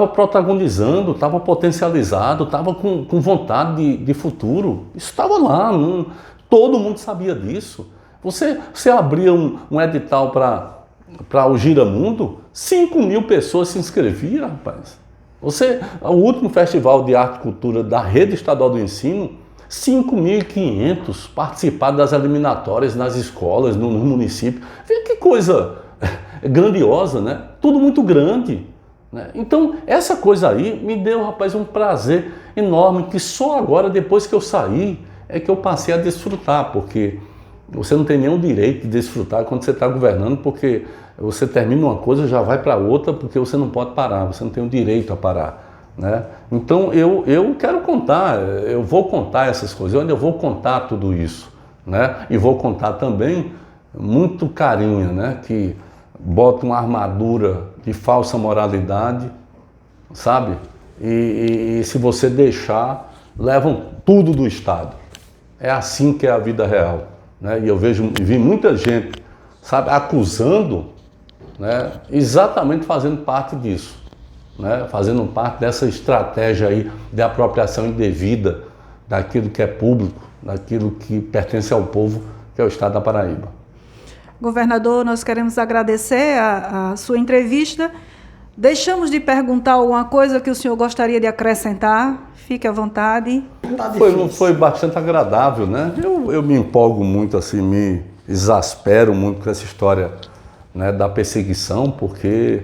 protagonizando, estava potencializado, estava com vontade de futuro. Isso estava lá, todo mundo sabia disso. Você abria um edital para o Giramundo, 5.000 pessoas se inscreviam, rapaz. O último Festival de Arte e Cultura da Rede Estadual do Ensino, 5.500 participaram das eliminatórias nas escolas, no município. Vê que coisa grandiosa, né? Tudo muito grande. Né? Então, essa coisa aí me deu, rapaz, um prazer enorme, que só agora, depois que eu saí, é que eu passei a desfrutar, porque você não tem nenhum direito de desfrutar quando você está governando, porque você termina uma coisa, já vai para outra, porque você não pode parar, você não tem o direito a parar. Né? Então, eu quero contar, eu vou contar essas coisas, eu ainda vou contar tudo isso. Né? E vou contar também muito carinho, né? Que bota uma armadura de falsa moralidade, sabe? E se você deixar, levam tudo do Estado. É assim que é a vida real. Né? E eu vi muita gente, sabe, acusando, né? Exatamente fazendo parte disso. Né? Fazendo parte dessa estratégia aí de apropriação indevida daquilo que é público, daquilo que pertence ao povo, que é o Estado da Paraíba. Governador, nós queremos agradecer a sua entrevista. Deixamos de perguntar alguma coisa que o senhor gostaria de acrescentar. Fique à vontade. Foi bastante agradável, né? Eu me empolgo muito, assim, me exaspero muito com essa história, né, da perseguição, porque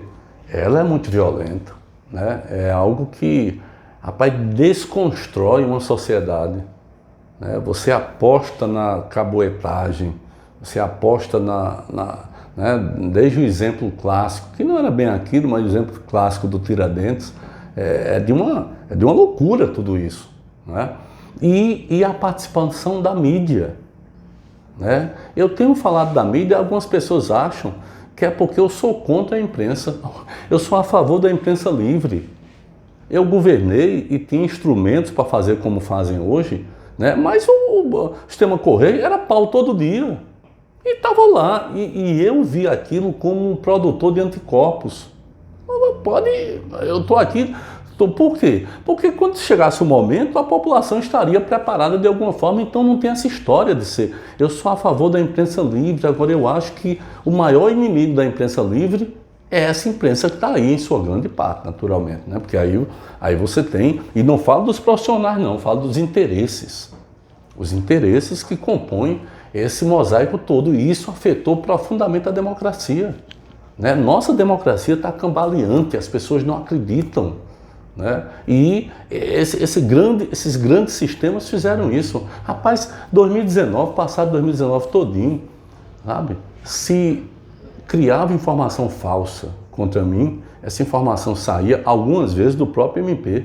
ela é muito violenta. Né? É algo que, rapaz, desconstrói uma sociedade. Né? Você aposta na caboetagem, você aposta né, desde o exemplo clássico, que não era bem aquilo, mas o exemplo clássico do Tiradentes, É de uma loucura tudo isso, né? E a participação da mídia, né? Eu tenho falado da mídia, algumas pessoas acham que é porque eu sou contra a imprensa. Eu sou a favor da imprensa livre. Eu governei e tinha instrumentos para fazer como fazem hoje, né? Mas o sistema Correio era pau todo dia. E estava lá. E eu vi aquilo como um produtor de anticorpos. Eu estou aqui. Por quê? Porque quando chegasse o momento, a população estaria preparada de alguma forma, então não tem essa história de ser. Eu sou a favor da imprensa livre, agora eu acho que o maior inimigo da imprensa livre é essa imprensa que está aí em sua grande parte, naturalmente, né? Porque aí você tem, e não falo dos profissionais não, falo dos interesses. Os interesses que compõem esse mosaico todo, e isso afetou profundamente a democracia, né? Nossa democracia está cambaleante, as pessoas não acreditam, né? E esses grandes sistemas fizeram isso. Rapaz, 2019, passado 2019 todinho, sabe? Se criava informação falsa contra mim, essa informação saía algumas vezes do próprio MP.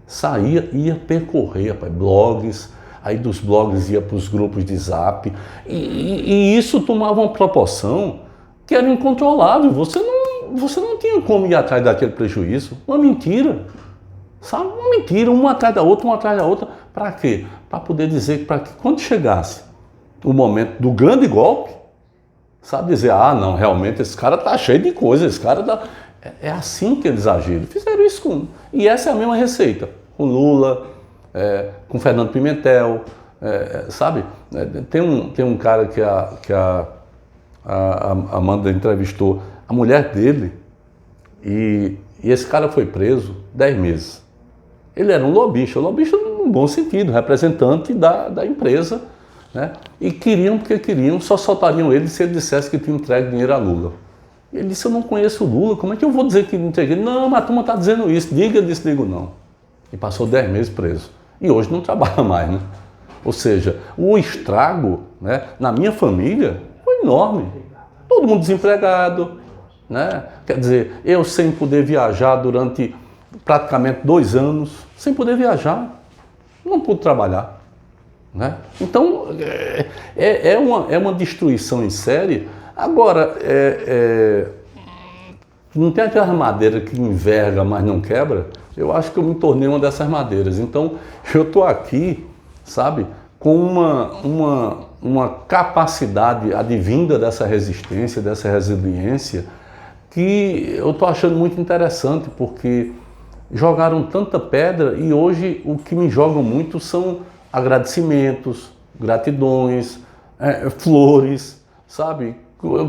Saía, ia percorrer, rapaz, blogs, aí dos blogs ia para os grupos de zap, e isso tomava uma proporção que era incontrolável. Você não tinha como ir atrás daquele prejuízo. Uma mentira, sabe? Uma mentira, uma atrás da outra. Para quê? Para poder dizer que quando chegasse o momento do grande golpe, sabe, dizer, não, realmente esse cara tá cheio de coisa, esse cara tá... É assim que eles agiram. Fizeram isso E essa é a mesma receita. Com Lula, com Fernando Pimentel, sabe? Tem um cara que a Amanda entrevistou, a mulher dele, e esse cara foi preso 10 meses. Ele era um lobista no bom sentido, representante da empresa, né? E porque queriam, só soltariam ele se ele dissesse que tinha entregue dinheiro a Lula. Ele disse, eu não conheço o Lula, como é que eu vou dizer que não entreguei? Não, mas a turma está dizendo isso, diga, ele disse, digo não. E passou 10 meses preso. E hoje não trabalha mais, né? Ou seja, o estrago, né, na minha família foi enorme. Todo mundo desempregado, né? Quer dizer, eu sem poder viajar durante praticamente 2 anos, sem poder viajar, não pude trabalhar, né? Então, é uma destruição em série. Agora, não tem aquela madeira que enverga, mas não quebra? Eu acho que eu me tornei uma dessas madeiras. Então, eu estou aqui, sabe, com uma capacidade advinda dessa resistência, dessa resiliência, que eu estou achando muito interessante, porque jogaram tanta pedra e hoje o que me jogam muito são agradecimentos, gratidões, flores, sabe?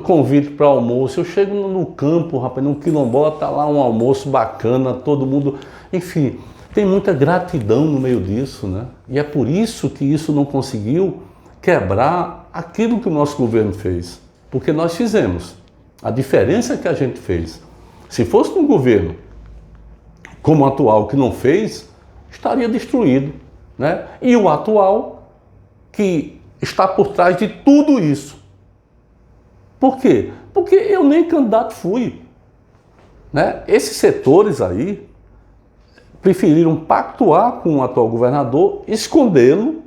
Convite para almoço. Eu chego no campo, rapaz, no quilombola, tá lá um almoço bacana, todo mundo... Enfim, tem muita gratidão no meio disso, né? E é por isso que isso não conseguiu quebrar aquilo que o nosso governo fez. Porque nós fizemos. A diferença que a gente fez. Se fosse um governo como o atual que não fez, estaria destruído, né? E o atual que está por trás de tudo isso. Por quê? Porque eu nem candidato fui, né? Esses setores aí preferiram pactuar com o atual governador, escondê-lo,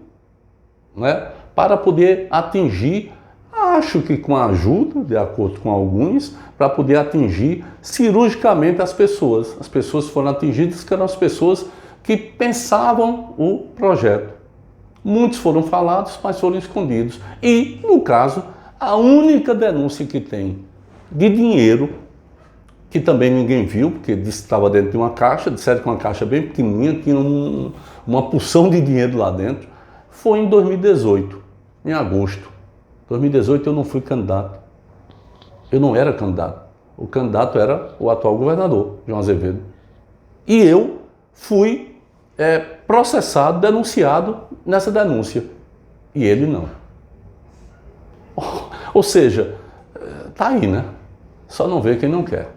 né? Para poder atingir, acho que com a ajuda, de acordo com alguns, para poder atingir cirurgicamente as pessoas. As pessoas foram atingidas, que eram as pessoas que pensavam o projeto. Muitos foram falados, mas foram escondidos. E, no caso, a única denúncia que tem de dinheiro, que também ninguém viu, porque disse que estava dentro de uma caixa, disseram que uma caixa bem pequenininha, tinha uma porção de dinheiro lá dentro, foi em 2018, em agosto. 2018 eu não fui candidato. Eu não era candidato. O candidato era o atual governador, João Azevedo. E eu fui processado, denunciado nessa denúncia. E ele não. Ou seja, tá aí, né? Só não vê quem não quer.